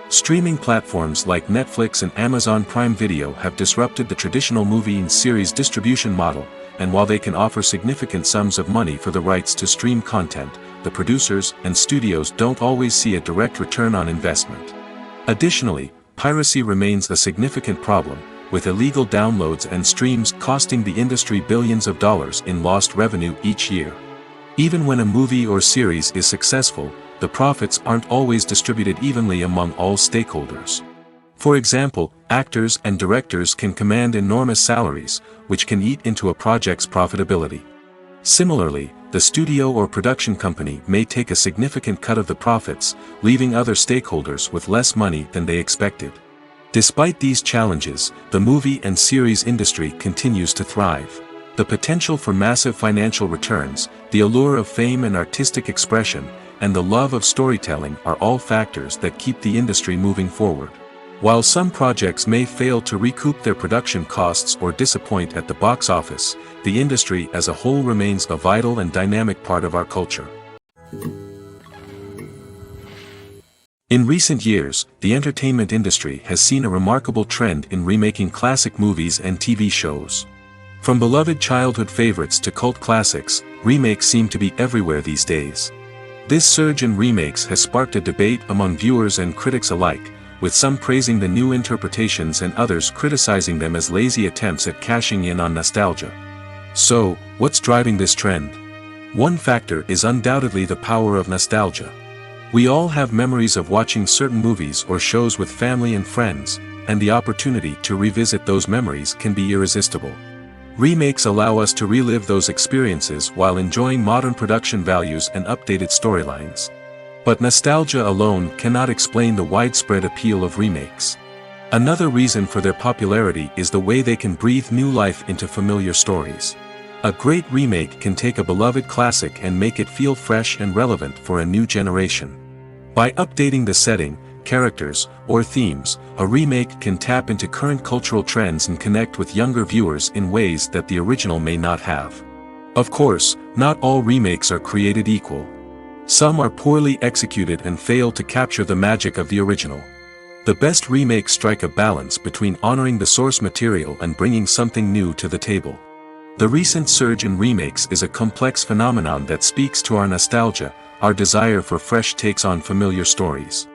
Streaming platforms like Netflix and Amazon Prime Video have disrupted the traditional movie and series distribution model, and while they can offer significant sums of money for the rights to stream content, the producers and studios don't always see a direct return on investment. Additionally, piracy remains a significant problem, with illegal downloads and streams costing the industry billions of dollars in lost revenue each year. Even when a movie or series is successful, the profits aren't always distributed evenly among all stakeholders. For example, actors and directors can command enormous salaries, which can eat into a project's profitability. Similarly, the studio or production company may take a significant cut of the profits, leaving other stakeholders with less money than they expected. Despite these challenges, the movie and series industry continues to thrive. The potential for massive financial returns, the allure of fame and artistic expression, and the love of storytelling are all factors that keep the industry moving forward. While some projects may fail to recoup their production costs or disappoint at the box office, the industry as a whole remains a vital and dynamic part of our culture. In recent years, the entertainment industry has seen a remarkable trend in remaking classic movies and TV shows. From beloved childhood favorites to cult classics, remakes seem to be everywhere these days. This surge in remakes has sparked a debate among viewers and critics alike, with some praising the new interpretations and others criticizing them as lazy attempts at cashing in on nostalgia. So, what's driving this trend? One factor is undoubtedly the power of nostalgia. We all have memories of watching certain movies or shows with family and friends, and the opportunity to revisit those memories can be irresistible. Remakes allow us to relive those experiences while enjoying modern production values and updated storylines. But nostalgia alone cannot explain the widespread appeal of remakes. Another reason for their popularity is the way they can breathe new life into familiar stories. A great remake can take a beloved classic and make it feel fresh and relevant for a new generation. By updating the setting, characters, or themes, a remake can tap into current cultural trends and connect with younger viewers in ways that the original may not have. Of course, not all remakes are created equal. Some are poorly executed and fail to capture the magic of the original. The best remakes strike a balance between honoring the source material and bringing something new to the table. The recent surge in remakes is a complex phenomenon that speaks to our nostalgia, our desire for fresh takes on familiar stories.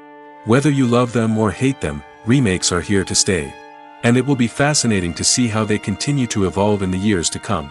Whether you love them or hate them, remakes are here to stay. And it will be fascinating to see how they continue to evolve in the years to come.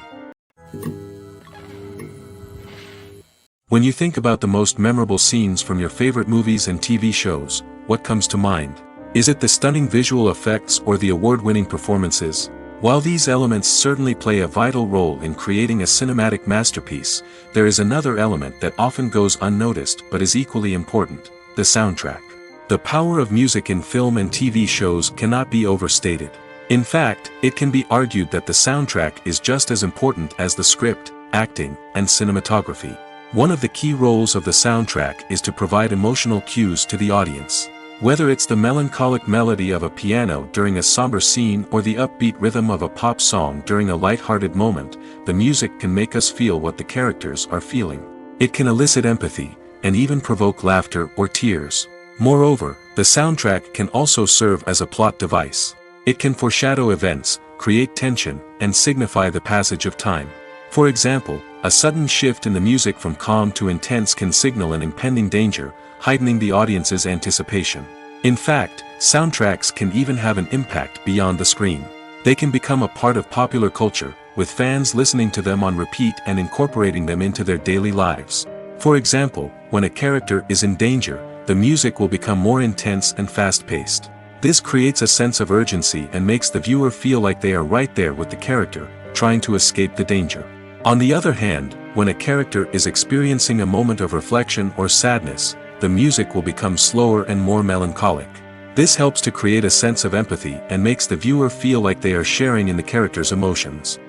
When you think about the most memorable scenes from your favorite movies and TV shows, what comes to mind? Is it the stunning visual effects or the award-winning performances? While these elements certainly play a vital role in creating a cinematic masterpiece, there is another element that often goes unnoticed but is equally important: the soundtrack. The power of music in film and TV shows cannot be overstated. In fact, it can be argued that the soundtrack is just as important as the script, acting, and cinematography. One of the key roles of the soundtrack is to provide emotional cues to the audience. Whether it's the melancholic melody of a piano during a somber scene or the upbeat rhythm of a pop song during a light-hearted moment, the music can make us feel what the characters are feeling. It can elicit empathy, and even provoke laughter or tears. Moreover, the soundtrack can also serve as a plot device. It can foreshadow events, create tension, and signify the passage of time. For example, a sudden shift in the music from calm to intense can signal an impending danger, heightening the audience's anticipation. In fact, soundtracks can even have an impact beyond the screen. They can become a part of popular culture, with fans listening to them on repeat and incorporating them into their daily lives. For example, when a character is in danger, the music will become more intense and fast-paced. This creates a sense of urgency and makes the viewer feel like they are right there with the character, trying to escape the danger. On the other hand, when a character is experiencing a moment of reflection or sadness, the music will become slower and more melancholic. This helps to create a sense of empathy and makes the viewer feel like they are sharing in the character's emotions.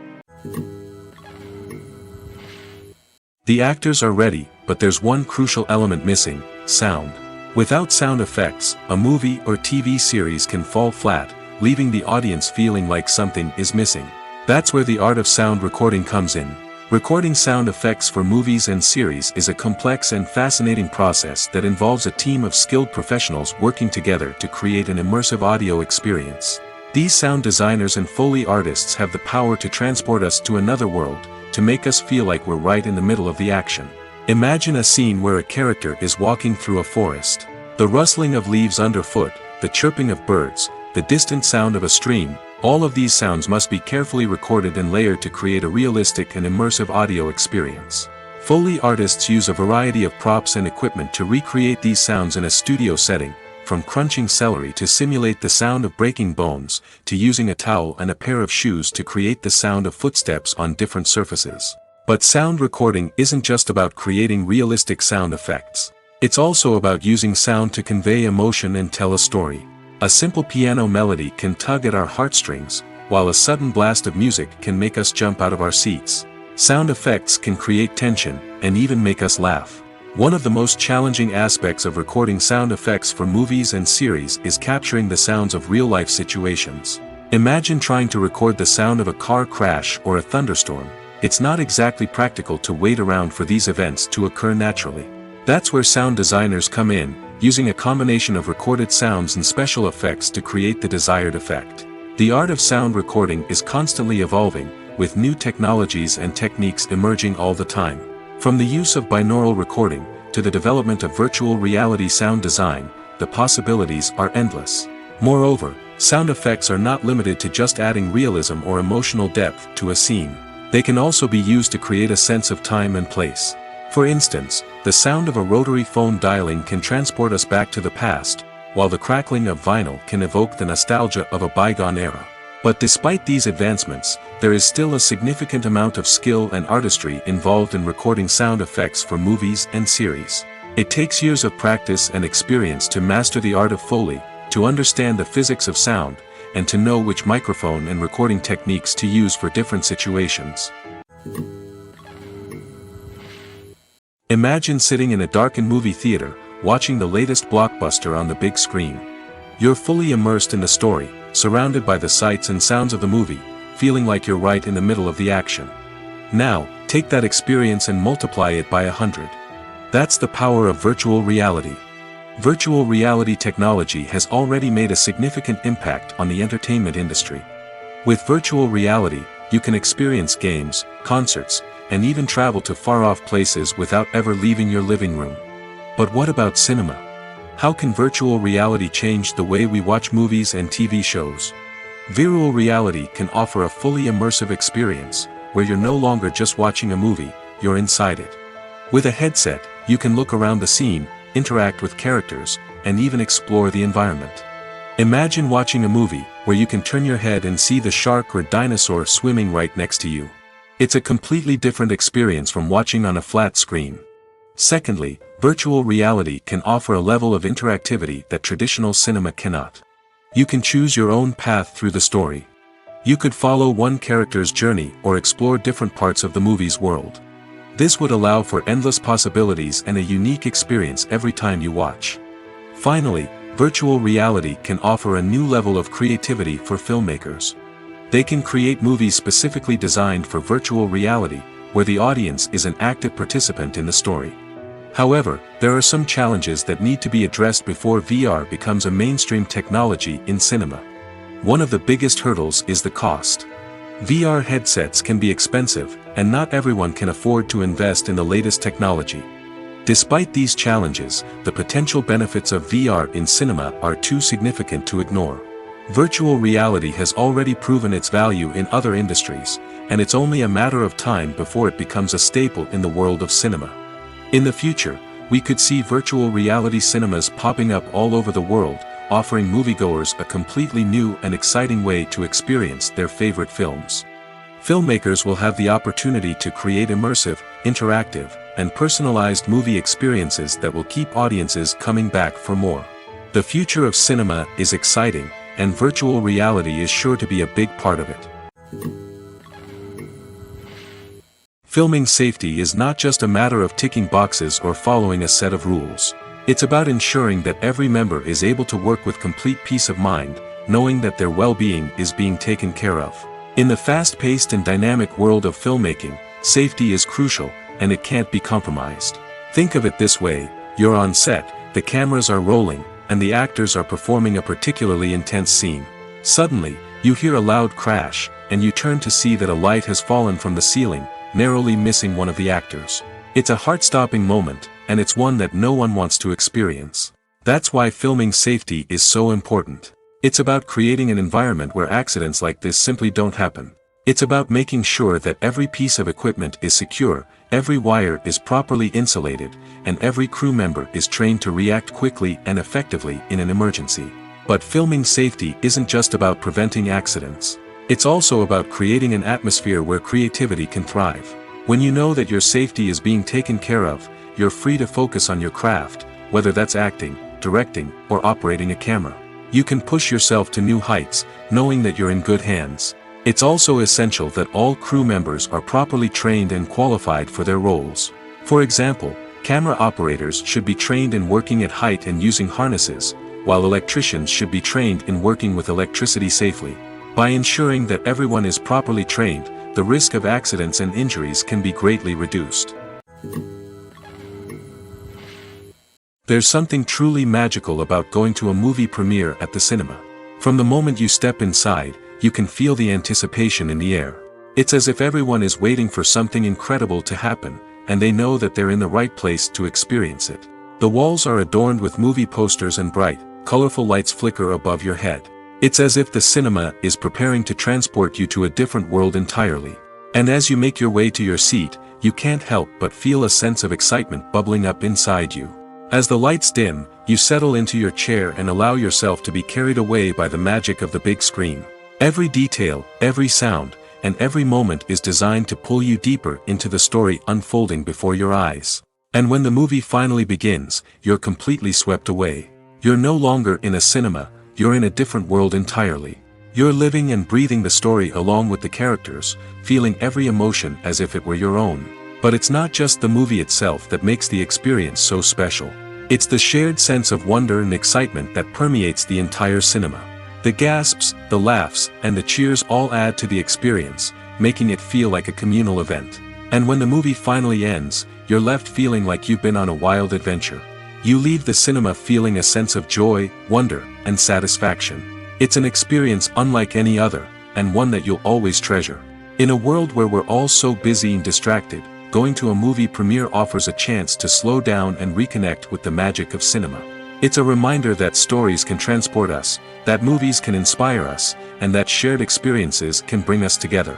The actors are ready, but there's one crucial element missing: sound. Without sound effects, a movie or TV series can fall flat, leaving the audience feeling like something is missing. That's where the art of sound recording comes in. Recording sound effects for movies and series is a complex and fascinating process that involves a team of skilled professionals working together to create an immersive audio experience. These sound designers and Foley artists have the power to transport us to another world, to make us feel like we're right in the middle of the action. Imagine a scene where a character is walking through a forest. The rustling of leaves underfoot, the chirping of birds, the distant sound of a stream, all of these sounds must be carefully recorded and layered to create a realistic and immersive audio experience. Foley artists use a variety of props and equipment to recreate these sounds in a studio setting, from crunching celery to simulate the sound of breaking bones, to using a towel and a pair of shoes to create the sound of footsteps on different surfaces. But sound recording isn't just about creating realistic sound effects. It's also about using sound to convey emotion and tell a story. A simple piano melody can tug at our heartstrings, while a sudden blast of music can make us jump out of our seats. Sound effects can create tension, and even make us laugh. One of the most challenging aspects of recording sound effects for movies and series is capturing the sounds of real-life situations. Imagine trying to record the sound of a car crash or a thunderstorm. It's not exactly practical to wait around for these events to occur naturally. That's where sound designers come in, using a combination of recorded sounds and special effects to create the desired effect. The art of sound recording is constantly evolving, with new technologies and techniques emerging all the time. From the use of binaural recording, to the development of virtual reality sound design, the possibilities are endless. Moreover, sound effects are not limited to just adding realism or emotional depth to a scene. They can also be used to create a sense of time and place. For instance, the sound of a rotary phone dialing can transport us back to the past, while the crackling of vinyl can evoke the nostalgia of a bygone era. But despite these advancements, there is still a significant amount of skill and artistry involved in recording sound effects for movies and series. It takes years of practice and experience to master the art of Foley, to understand the physics of sound, and to know which microphone and recording techniques to use for different situations. Imagine sitting in a darkened movie theater, watching the latest blockbuster on the big screen. You're fully immersed in the story, surrounded by the sights and sounds of the movie, feeling like you're right in the middle of the action. Now, take that experience and multiply it by 100. That's the power of virtual reality. Virtual reality technology has already made a significant impact on the entertainment industry. With virtual reality, you can experience games, concerts, and even travel to far-off places without ever leaving your living room. But what about cinema? How can virtual reality change the way we watch movies and TV shows? Virtual reality can offer a fully immersive experience, where you're no longer just watching a movie, you're inside it. With a headset, you can look around the scene, interact with characters, and even explore the environment. Imagine watching a movie where you can turn your head and see the shark or dinosaur swimming right next to you. It's a completely different experience from watching on a flat screen. Secondly, virtual reality can offer a level of interactivity that traditional cinema cannot. You can choose your own path through the story. You could follow one character's journey or explore different parts of the movie's world. This would allow for endless possibilities and a unique experience every time you watch. Finally, virtual reality can offer a new level of creativity for filmmakers. They can create movies specifically designed for virtual reality, where the audience is an active participant in the story. However, there are some challenges that need to be addressed before VR becomes a mainstream technology in cinema. One of the biggest hurdles is the cost. VR headsets can be expensive, and not everyone can afford to invest in the latest technology. Despite these challenges, the potential benefits of VR in cinema are too significant to ignore. Virtual reality has already proven its value in other industries, and it's only a matter of time before it becomes a staple in the world of cinema. In the future, we could see virtual reality cinemas popping up all over the world, offering moviegoers a completely new and exciting way to experience their favorite films. Filmmakers will have the opportunity to create immersive, interactive, and personalized movie experiences that will keep audiences coming back for more. The future of cinema is exciting, and virtual reality is sure to be a big part of it. Filming safety is not just a matter of ticking boxes or following a set of rules. It's about ensuring that every member is able to work with complete peace of mind, knowing that their well-being is being taken care of. In the fast-paced and dynamic world of filmmaking, safety is crucial, and it can't be compromised. Think of it this way: you're on set, the cameras are rolling, and the actors are performing a particularly intense scene. Suddenly, you hear a loud crash, and you turn to see that a light has fallen from the ceiling, narrowly missing one of the actors. It's a heart-stopping moment, and it's one that no one wants to experience. That's why filming safety is so important. It's about creating an environment where accidents like this simply don't happen. It's about making sure that every piece of equipment is secure, every wire is properly insulated, and every crew member is trained to react quickly and effectively in an emergency. But filming safety isn't just about preventing accidents. It's also about creating an atmosphere where creativity can thrive. When you know that your safety is being taken care of, you're free to focus on your craft, whether that's acting, directing, or operating a camera. You can push yourself to new heights, knowing that you're in good hands. It's also essential that all crew members are properly trained and qualified for their roles. For example, camera operators should be trained in working at height and using harnesses, while electricians should be trained in working with electricity safely. By ensuring that everyone is properly trained, the risk of accidents and injuries can be greatly reduced. There's something truly magical about going to a movie premiere at the cinema. From the moment you step inside, you can feel the anticipation in the air. It's as if everyone is waiting for something incredible to happen, and they know that they're in the right place to experience it. The walls are adorned with movie posters and bright, colorful lights flicker above your head. It's as if the cinema is preparing to transport you to a different world entirely. And as you make your way to your seat, you can't help but feel a sense of excitement bubbling up inside you. As the lights dim, you settle into your chair and allow yourself to be carried away by the magic of the big screen. Every detail, every sound, and every moment is designed to pull you deeper into the story unfolding before your eyes. And when the movie finally begins, you're completely swept away. You're no longer in a cinema, you're in a different world entirely. You're living and breathing the story along with the characters, feeling every emotion as if it were your own. But it's not just the movie itself that makes the experience so special. It's the shared sense of wonder and excitement that permeates the entire cinema. The gasps, the laughs, and the cheers all add to the experience, making it feel like a communal event. And when the movie finally ends, you're left feeling like you've been on a wild adventure. You leave the cinema feeling a sense of joy, wonder, and satisfaction. It's an experience unlike any other, and one that you'll always treasure. In a world where we're all so busy and distracted, going to a movie premiere offers a chance to slow down and reconnect with the magic of cinema. It's a reminder that stories can transport us, that movies can inspire us, and that shared experiences can bring us together.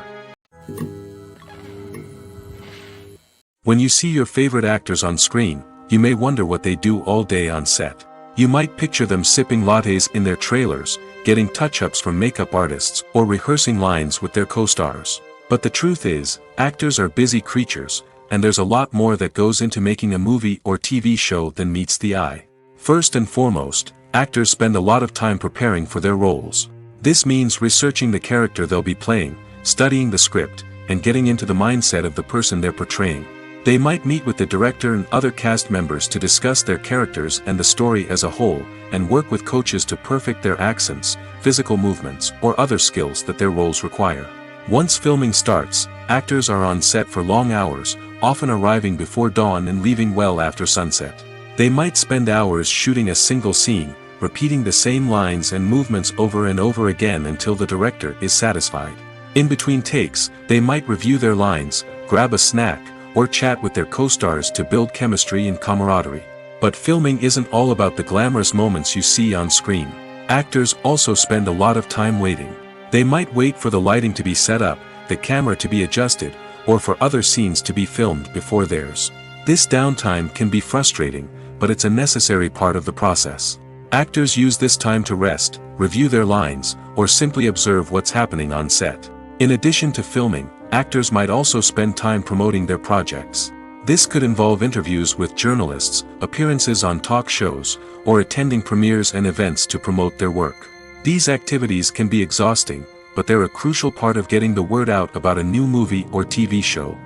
When you see your favorite actors on screen, you may wonder what they do all day on set. You might picture them sipping lattes in their trailers, getting touch-ups from makeup artists, or rehearsing lines with their co-stars. But the truth is, actors are busy creatures, and there's a lot more that goes into making a movie or TV show than meets the eye. First and foremost, actors spend a lot of time preparing for their roles. This means researching the character they'll be playing, studying the script, and getting into the mindset of the person they're portraying. They might meet with the director and other cast members to discuss their characters and the story as a whole, and work with coaches to perfect their accents, physical movements, or other skills that their roles require. Once filming starts, actors are on set for long hours, often arriving before dawn and leaving well after sunset. They might spend hours shooting a single scene, repeating the same lines and movements over and over again until the director is satisfied. In between takes, they might review their lines, grab a snack, or chat with their co-stars to build chemistry and camaraderie. But filming isn't all about the glamorous moments you see on screen. Actors also spend a lot of time waiting. They might wait for the lighting to be set up, the camera to be adjusted, or for other scenes to be filmed before theirs. This downtime can be frustrating, but it's a necessary part of the process. Actors use this time to rest, review their lines, or simply observe what's happening on set. In addition to filming, actors might also spend time promoting their projects. This could involve interviews with journalists, appearances on talk shows, or attending premieres and events to promote their work. These activities can be exhausting, but they're a crucial part of getting the word out about a new movie or TV show.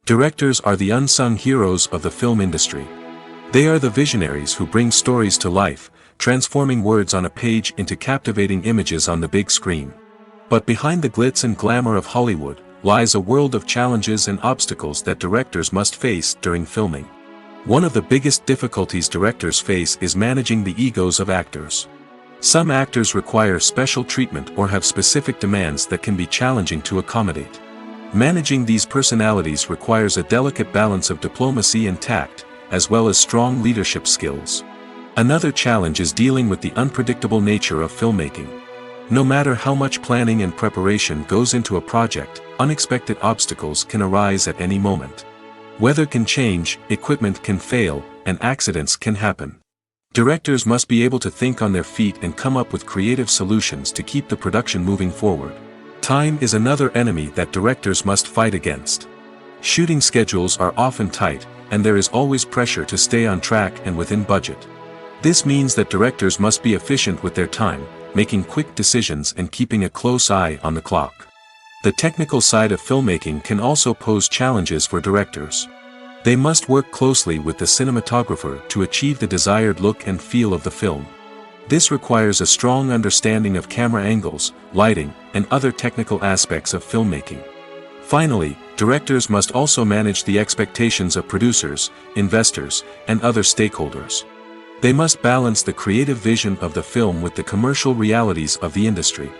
Directors are the unsung heroes of the film industry. They are the visionaries who bring stories to life, transforming words on a page into captivating images on the big screen. But behind the glitz and glamour of Hollywood, lies a world of challenges and obstacles that directors must face during filming. One of the biggest difficulties directors face is managing the egos of actors. Some actors require special treatment or have specific demands that can be challenging to accommodate. Managing these personalities requires a delicate balance of diplomacy and tact, as well as strong leadership skills. Another challenge is dealing with the unpredictable nature of filmmaking. No matter how much planning and preparation goes into a project, unexpected obstacles can arise at any moment. Weather can change, equipment can fail, and accidents can happen. Directors must be able to think on their feet and come up with creative solutions to keep the production moving forward. Time is another enemy that directors must fight against. Shooting schedules are often tight, and there is always pressure to stay on track and within budget. This means that directors must be efficient with their time, making quick decisions and keeping a close eye on the clock. The technical side of filmmaking can also pose challenges for directors. They must work closely with the cinematographer to achieve the desired look and feel of the film. This requires a strong understanding of camera angles, lighting, and other technical aspects of filmmaking. Finally, directors must also manage the expectations of producers, investors, and other stakeholders. They must balance the creative vision of the film with the commercial realities of the industry.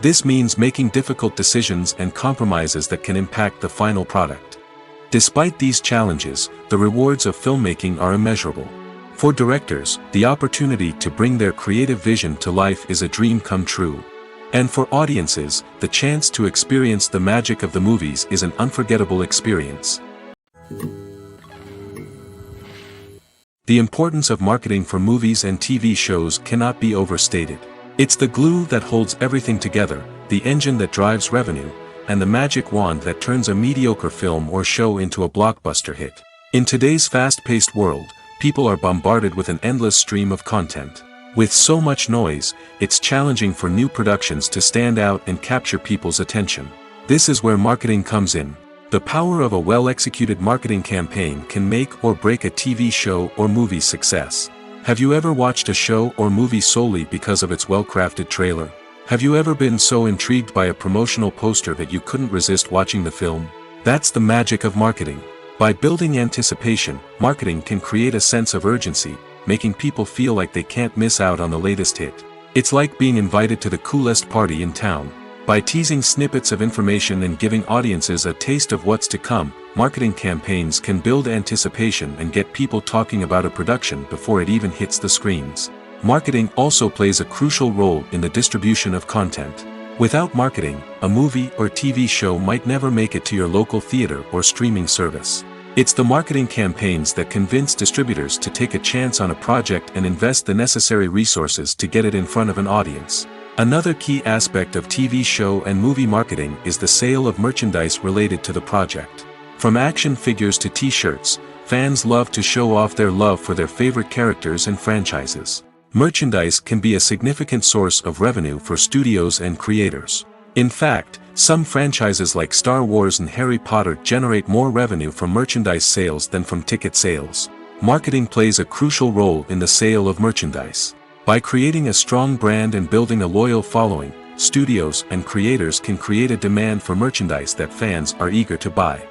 This means making difficult decisions and compromises that can impact the final product. Despite these challenges, the rewards of filmmaking are immeasurable. For directors, the opportunity to bring their creative vision to life is a dream come true. And for audiences, the chance to experience the magic of the movies is an unforgettable experience. The importance of marketing for movies and TV shows cannot be overstated. It's the glue that holds everything together, the engine that drives revenue, and the magic wand that turns a mediocre film or show into a blockbuster hit. In today's fast-paced world, people are bombarded with an endless stream of content. With so much noise, it's challenging for new productions to stand out and capture people's attention. This is where marketing comes in. The power of a well-executed marketing campaign can make or break a TV show or movie's success. Have you ever watched a show or movie solely because of its well-crafted trailer? Have you ever been so intrigued by a promotional poster that you couldn't resist watching the film? That's the magic of marketing. By building anticipation, marketing can create a sense of urgency, making people feel like they can't miss out on the latest hit. It's like being invited to the coolest party in town. By teasing snippets of information and giving audiences a taste of what's to come, marketing campaigns can build anticipation and get people talking about a production before it even hits the screens. Marketing also plays a crucial role in the distribution of content. Without marketing, a movie or TV show might never make it to your local theater or streaming service. It's the marketing campaigns that convince distributors to take a chance on a project and invest the necessary resources to get it in front of an audience. Another key aspect of TV show and movie marketing is the sale of merchandise related to the project. From action figures to t-shirts, fans love to show off their love for their favorite characters and franchises. Merchandise can be a significant source of revenue for studios and creators. In fact, some franchises like Star Wars and Harry Potter generate more revenue from merchandise sales than from ticket sales. Marketing plays a crucial role in the sale of merchandise. By creating a strong brand and building a loyal following, studios and creators can create a demand for merchandise that fans are eager to buy.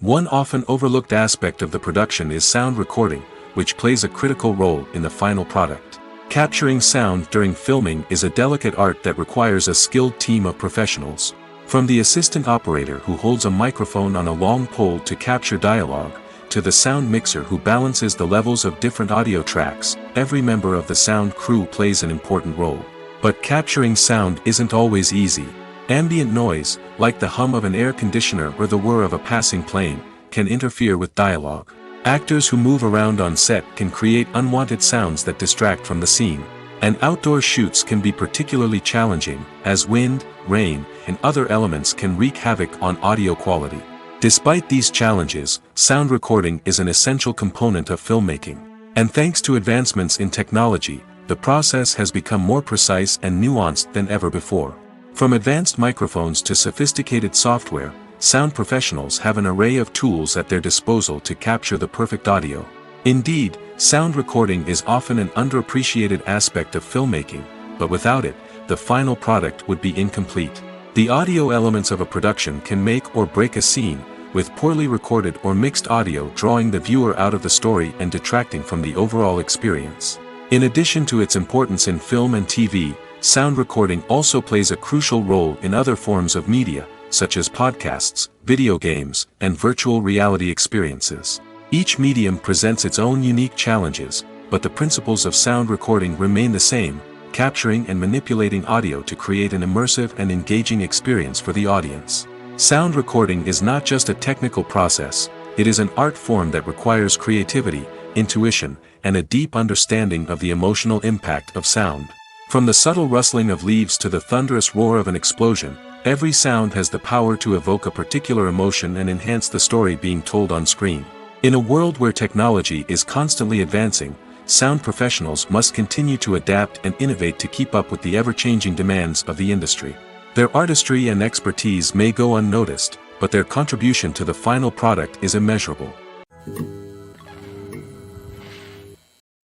One often overlooked aspect of the production is sound recording, which plays a critical role in the final product. Capturing sound during filming is a delicate art that requires a skilled team of professionals. From the assistant operator who holds a microphone on a long pole to capture dialogue, to the sound mixer who balances the levels of different audio tracks, every member of the sound crew plays an important role. But capturing sound isn't always easy. Ambient noise, like the hum of an air conditioner or the whir of a passing plane, can interfere with dialogue. Actors who move around on set can create unwanted sounds that distract from the scene. And outdoor shoots can be particularly challenging, as wind, rain, and other elements can wreak havoc on audio quality. Despite these challenges, sound recording is an essential component of filmmaking. And thanks to advancements in technology, the process has become more precise and nuanced than ever before. From advanced microphones to sophisticated software, sound professionals have an array of tools at their disposal to capture the perfect audio. Indeed, sound recording is often an underappreciated aspect of filmmaking, but without it, the final product would be incomplete. The audio elements of a production can make or break a scene, with poorly recorded or mixed audio drawing the viewer out of the story and detracting from the overall experience. In addition to its importance in film and TV, sound recording also plays a crucial role in other forms of media, such as podcasts, video games, and virtual reality experiences. Each medium presents its own unique challenges, but the principles of sound recording remain the same, capturing and manipulating audio to create an immersive and engaging experience for the audience. Sound recording is not just a technical process, it is an art form that requires creativity, intuition, and a deep understanding of the emotional impact of sound. From the subtle rustling of leaves to the thunderous roar of an explosion, every sound has the power to evoke a particular emotion and enhance the story being told on screen. In a world where technology is constantly advancing, sound professionals must continue to adapt and innovate to keep up with the ever-changing demands of the industry. Their artistry and expertise may go unnoticed, but their contribution to the final product is immeasurable.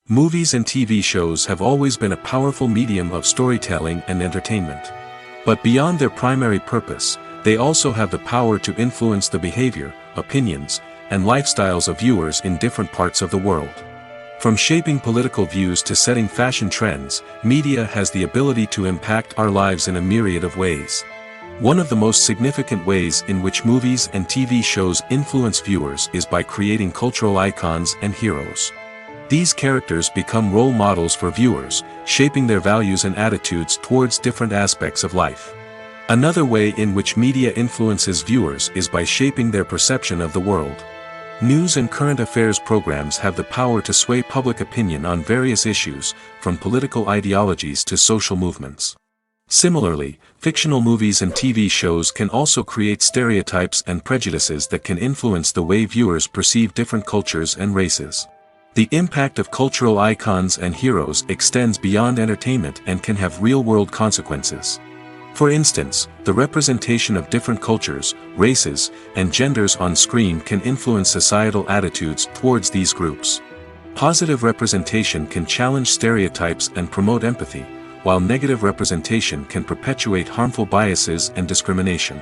Movies and TV shows have always been a powerful medium of storytelling and entertainment. But beyond their primary purpose, they also have the power to influence the behavior, opinions, and lifestyles of viewers in different parts of the world. From shaping political views to setting fashion trends, media has the ability to impact our lives in a myriad of ways. One of the most significant ways in which movies and TV shows influence viewers is by creating cultural icons and heroes. These characters become role models for viewers, shaping their values and attitudes towards different aspects of life. Another way in which media influences viewers is by shaping their perception of the world. News and current affairs programs have the power to sway public opinion on various issues, from political ideologies to social movements. Similarly, fictional movies and TV shows can also create stereotypes and prejudices that can influence the way viewers perceive different cultures and races. The impact of cultural icons and heroes extends beyond entertainment and can have real-world consequences. For instance, the representation of different cultures, races, and genders on screen can influence societal attitudes towards these groups. Positive representation can challenge stereotypes and promote empathy, while negative representation can perpetuate harmful biases and discrimination.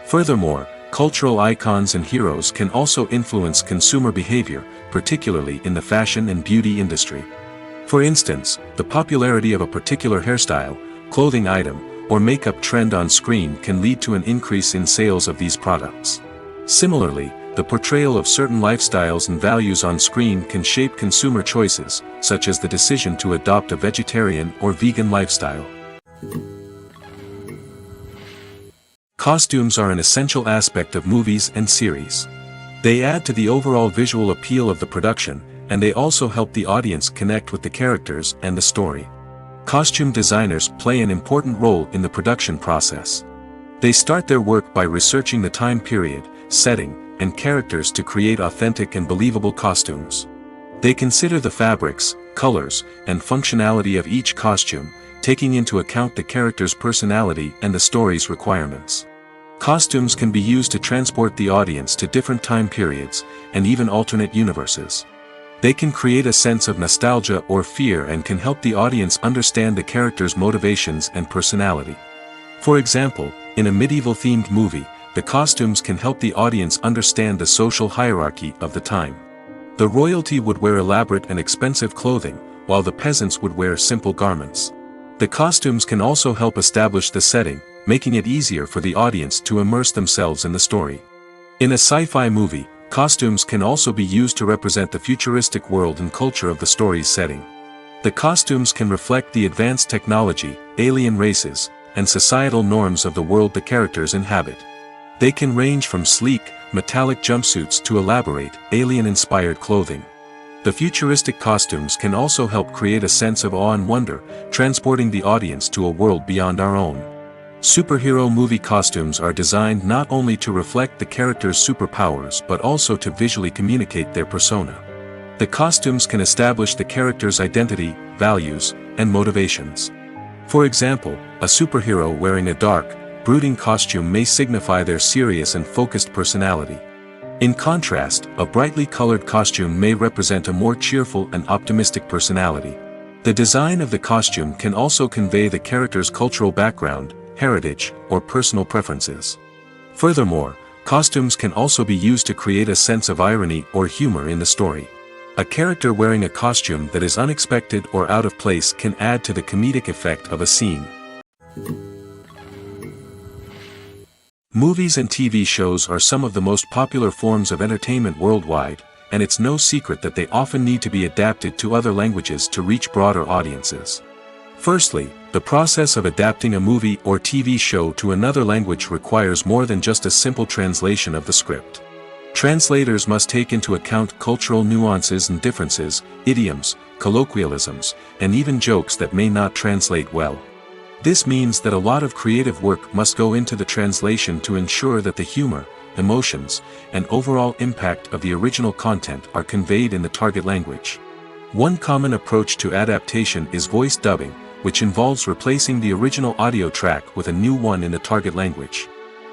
Furthermore, cultural icons and heroes can also influence consumer behavior, particularly in the fashion and beauty industry. For instance, the popularity of a particular hairstyle, clothing item, or makeup trend on screen can lead to an increase in sales of these products. Similarly, the portrayal of certain lifestyles and values on screen can shape consumer choices, such as the decision to adopt a vegetarian or vegan lifestyle. Costumes are an essential aspect of movies and series. They add to the overall visual appeal of the production, and they also help the audience connect with the characters and the story. Costume designers play an important role in the production process. They start their work by researching the time period, setting, and characters to create authentic and believable costumes. They consider the fabrics, colors, and functionality of each costume, taking into account the character's personality and the story's requirements. Costumes can be used to transport the audience to different time periods, and even alternate universes. They can create a sense of nostalgia or fear and can help the audience understand the character's motivations and personality. For example, in a medieval-themed movie, the costumes can help the audience understand the social hierarchy of the time. The royalty would wear elaborate and expensive clothing, while the peasants would wear simple garments. The costumes can also help establish the setting, making it easier for the audience to immerse themselves in the story. In a sci-fi movie, costumes can also be used to represent the futuristic world and culture of the story's setting. The costumes can reflect the advanced technology, alien races, and societal norms of the world the characters inhabit. They can range from sleek, metallic jumpsuits to elaborate, alien-inspired clothing. The futuristic costumes can also help create a sense of awe and wonder, transporting the audience to a world beyond our own. Superhero movie costumes are designed not only to reflect the character's superpowers but also to visually communicate their persona. The costumes can establish the character's identity, values, and motivations. For example, a superhero wearing a dark, brooding costume may signify their serious and focused personality. In contrast, a brightly colored costume may represent a more cheerful and optimistic personality. The design of the costume can also convey the character's cultural background, heritage, or personal preferences. Furthermore, costumes can also be used to create a sense of irony or humor in the story. A character wearing a costume that is unexpected or out of place can add to the comedic effect of a scene. Movies and TV shows are some of the most popular forms of entertainment worldwide, and it's no secret that they often need to be adapted to other languages to reach broader audiences. Firstly, the process of adapting a movie or TV show to another language requires more than just a simple translation of the script. Translators must take into account cultural nuances and differences, idioms, colloquialisms, and even jokes that may not translate well. This means that a lot of creative work must go into the translation to ensure that the humor, emotions, and overall impact of the original content are conveyed in the target language. One common approach to adaptation is voice dubbing, which involves replacing the original audio track with a new one in the target language.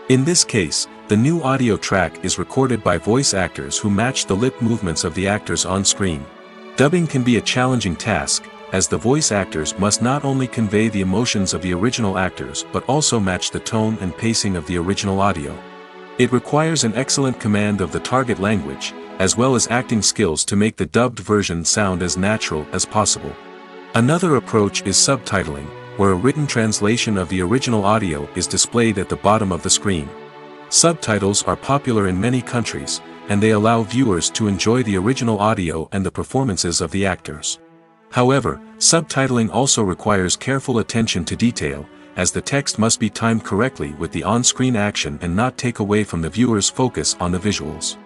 In this case, the new audio track is recorded by voice actors who match the lip movements of the actors on screen. Dubbing can be a challenging task, as the voice actors must not only convey the emotions of the original actors but also match the tone and pacing of the original audio. It requires an excellent command of the target language, as well as acting skills to make the dubbed version sound as natural as possible. Another approach is subtitling, where a written translation of the original audio is displayed at the bottom of the screen. Subtitles are popular in many countries, and they allow viewers to enjoy the original audio and the performances of the actors. However, subtitling also requires careful attention to detail, as the text must be timed correctly with the on-screen action and not take away from the viewer's focus on the visuals.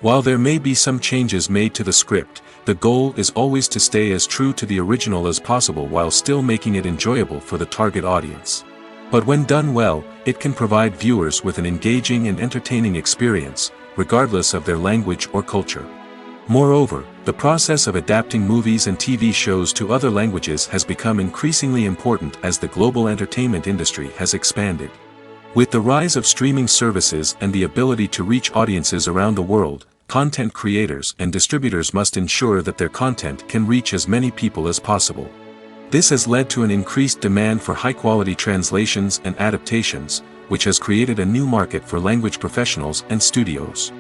While there may be some changes made to the script, the goal is always to stay as true to the original as possible while still making it enjoyable for the target audience. But when done well, it can provide viewers with an engaging and entertaining experience, regardless of their language or culture. Moreover, the process of adapting movies and TV shows to other languages has become increasingly important as the global entertainment industry has expanded. With the rise of streaming services and the ability to reach audiences around the world, content creators and distributors must ensure that their content can reach as many people as possible. This has led to an increased demand for high-quality translations and adaptations, which has created a new market for language professionals and studios.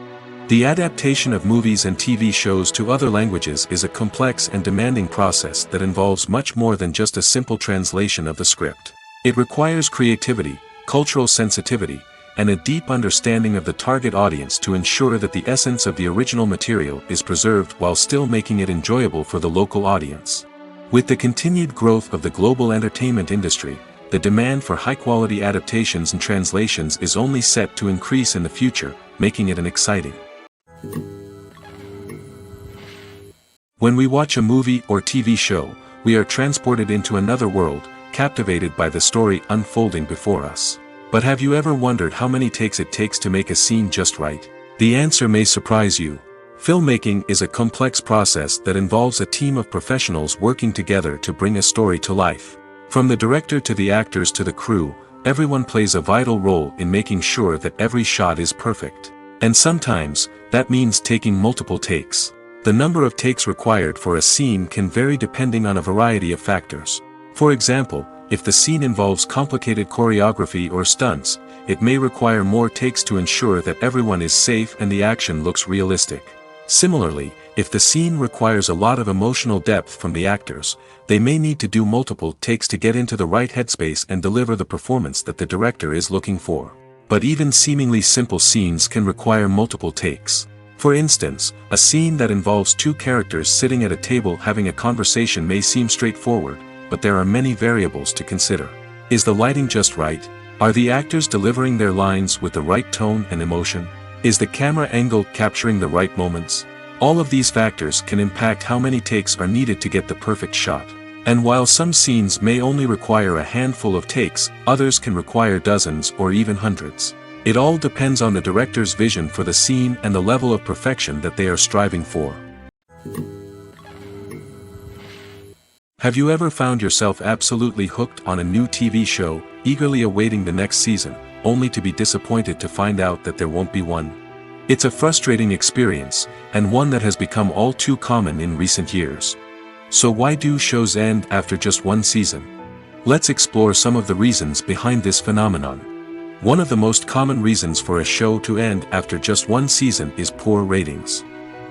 The adaptation of movies and TV shows to other languages is a complex and demanding process that involves much more than just a simple translation of the script. It requires creativity, cultural sensitivity, and a deep understanding of the target audience to ensure that the essence of the original material is preserved while still making it enjoyable for the local audience. With the continued growth of the global entertainment industry, the demand for high-quality adaptations and translations is only set to increase in the future, making it an exciting. When we watch a movie or TV show, we are transported into another world, captivated by the story unfolding before us. But have you ever wondered how many takes it takes to make a scene just right? The answer may surprise you. Filmmaking is a complex process that involves a team of professionals working together to bring a story to life. From the director to the actors to the crew, everyone plays a vital role in making sure that every shot is perfect. And sometimes, that means taking multiple takes. The number of takes required for a scene can vary depending on a variety of factors. For example, if the scene involves complicated choreography or stunts, it may require more takes to ensure that everyone is safe and the action looks realistic. Similarly, if the scene requires a lot of emotional depth from the actors, they may need to do multiple takes to get into the right headspace and deliver the performance that the director is looking for. But even seemingly simple scenes can require multiple takes. For instance, a scene that involves two characters sitting at a table having a conversation may seem straightforward, but there are many variables to consider. Is the lighting just right? Are the actors delivering their lines with the right tone and emotion? Is the camera angle capturing the right moments? All of these factors can impact how many takes are needed to get the perfect shot. And while some scenes may only require a handful of takes, others can require dozens or even hundreds. It all depends on the director's vision for the scene and the level of perfection that they are striving for. Have you ever found yourself absolutely hooked on a new TV show, eagerly awaiting the next season, only to be disappointed to find out that there won't be one? It's a frustrating experience, and one that has become all too common in recent years. So why do shows end after just one season? Let's explore some of the reasons behind this phenomenon. One of the most common reasons for a show to end after just one season is poor ratings.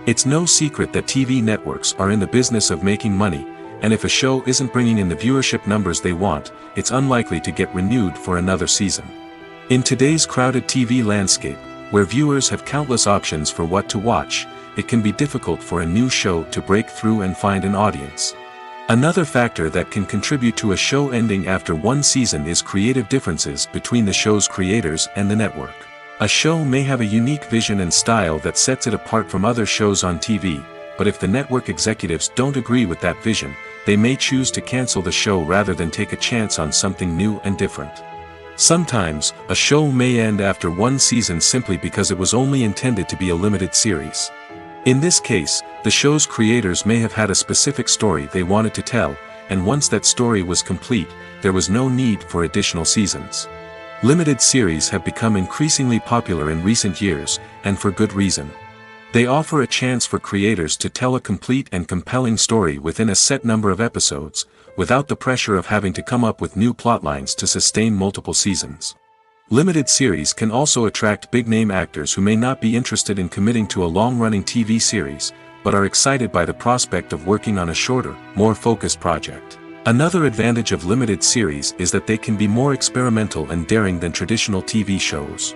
It's no secret that TV networks are in the business of making money, and if a show isn't bringing in the viewership numbers they want, it's unlikely to get renewed for another season. In today's crowded TV landscape, Where viewers have countless options for what to watch, it can be difficult for a new show to break through and find an audience. Another factor that can contribute to a show ending after one season is creative differences between the show's creators and the network. A show may have a unique vision and style that sets it apart from other shows on TV, but if the network executives don't agree with that vision, they may choose to cancel the show rather than take a chance on something new and different. Sometimes, a show may end after one season simply because it was only intended to be a limited series. In this case, the show's creators may have had a specific story they wanted to tell, and once that story was complete, there was no need for additional seasons. Limited series have become increasingly popular in recent years, and for good reason. They offer a chance for creators to tell a complete and compelling story within a set number of episodes, without the pressure of having to come up with new plotlines to sustain multiple seasons. Limited series can also attract big-name actors who may not be interested in committing to a long-running TV series, but are excited by the prospect of working on a shorter, more focused project. Another advantage of limited series is that they can be more experimental and daring than traditional TV shows.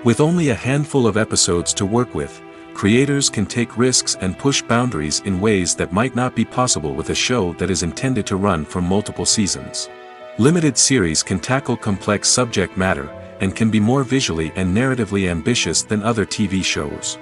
With only a handful of episodes to work with, creators can take risks and push boundaries in ways that might not be possible with a show that is intended to run for multiple seasons. Limited series can tackle complex subject matter, and can be more visually and narratively ambitious than other TV shows.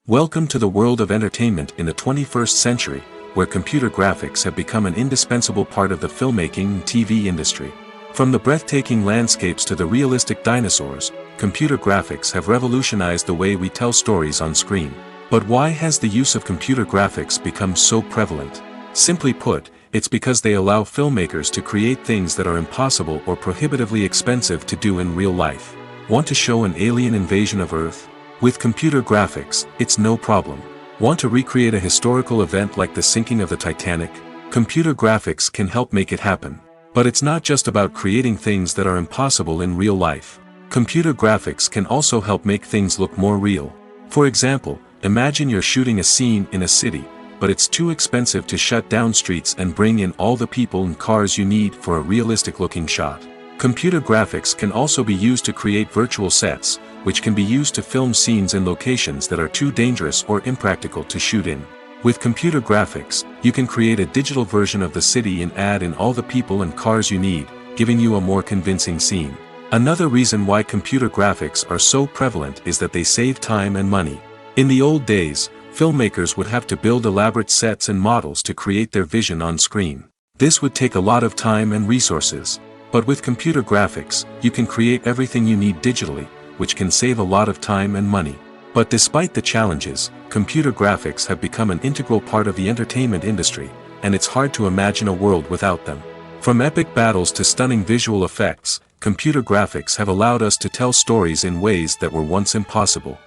Welcome to the world of entertainment in the 21st century, where computer graphics have become an indispensable part of the filmmaking and TV industry. From the breathtaking landscapes to the realistic dinosaurs, computer graphics have revolutionized the way we tell stories on screen. But why has the use of computer graphics become so prevalent? Simply put, it's because they allow filmmakers to create things that are impossible or prohibitively expensive to do in real life. Want to show an alien invasion of Earth? With computer graphics, it's no problem. Want to recreate a historical event like the sinking of the Titanic? Computer graphics can help make it happen. But it's not just about creating things that are impossible in real life. Computer graphics can also help make things look more real. For example, imagine you're shooting a scene in a city, but it's too expensive to shut down streets and bring in all the people and cars you need for a realistic-looking shot. Computer graphics can also be used to create virtual sets, which can be used to film scenes in locations that are too dangerous or impractical to shoot in. With computer graphics, you can create a digital version of the city and add in all the people and cars you need, giving you a more convincing scene. Another reason why computer graphics are so prevalent is that they save time and money. In the old days, filmmakers would have to build elaborate sets and models to create their vision on screen. This would take a lot of time and resources. But with computer graphics, you can create everything you need digitally, which can save a lot of time and money. But despite the challenges, computer graphics have become an integral part of the entertainment industry, and it's hard to imagine a world without them. From epic battles to stunning visual effects, computer graphics have allowed us to tell stories in ways that were once impossible.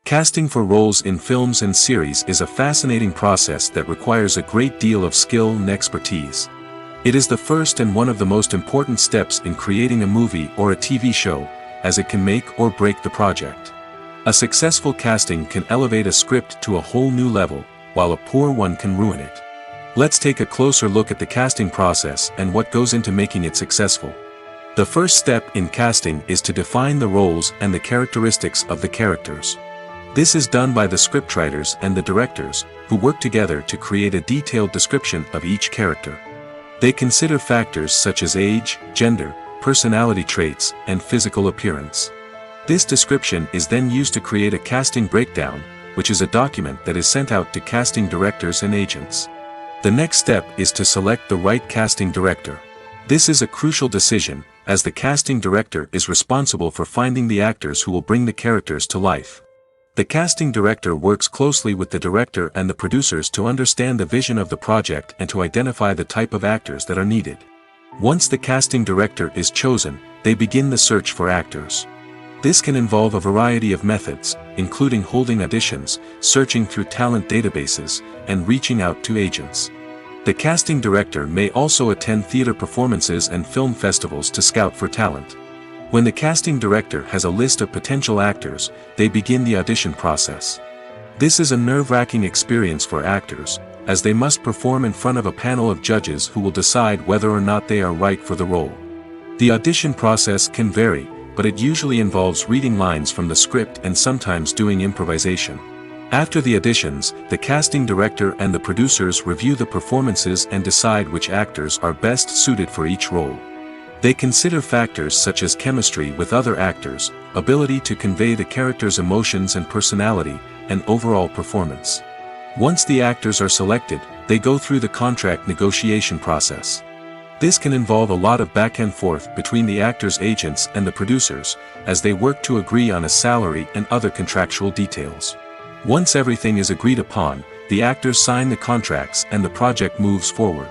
Casting for roles in films and series is a fascinating process that requires a great deal of skill and expertise. It is the first and one of the most important steps in creating a movie or a TV show, as it can make or break the project. A successful casting can elevate a script to a whole new level, while a poor one can ruin it. Let's take a closer look at the casting process and what goes into making it successful. The first step in casting is to define the roles and the characteristics of the characters. This is done by the scriptwriters and the directors, who work together to create a detailed description of each character. They consider factors such as age, gender, personality traits, and physical appearance. This description is then used to create a casting breakdown, which is a document that is sent out to casting directors and agents. The next step is to select the right casting director. This is a crucial decision, as the casting director is responsible for finding the actors who will bring the characters to life. The casting director works closely with the director and the producers to understand the vision of the project and to identify the type of actors that are needed. Once the casting director is chosen, they begin the search for actors. This can involve a variety of methods, including holding auditions, searching through talent databases, and reaching out to agents. The casting director may also attend theater performances and film festivals to scout for talent. When the casting director has a list of potential actors, they begin the audition process. This is a nerve-wracking experience for actors, as they must perform in front of a panel of judges who will decide whether or not they are right for the role. The audition process can vary, but it usually involves reading lines from the script and sometimes doing improvisation. After the auditions, the casting director and the producers review the performances and decide which actors are best suited for each role. They consider factors such as chemistry with other actors, ability to convey the character's emotions and personality, and overall performance. Once the actors are selected, they go through the contract negotiation process. This can involve a lot of back and forth between the actors' agents and the producers, as they work to agree on a salary and other contractual details. Once everything is agreed upon, the actors sign the contracts and the project moves forward.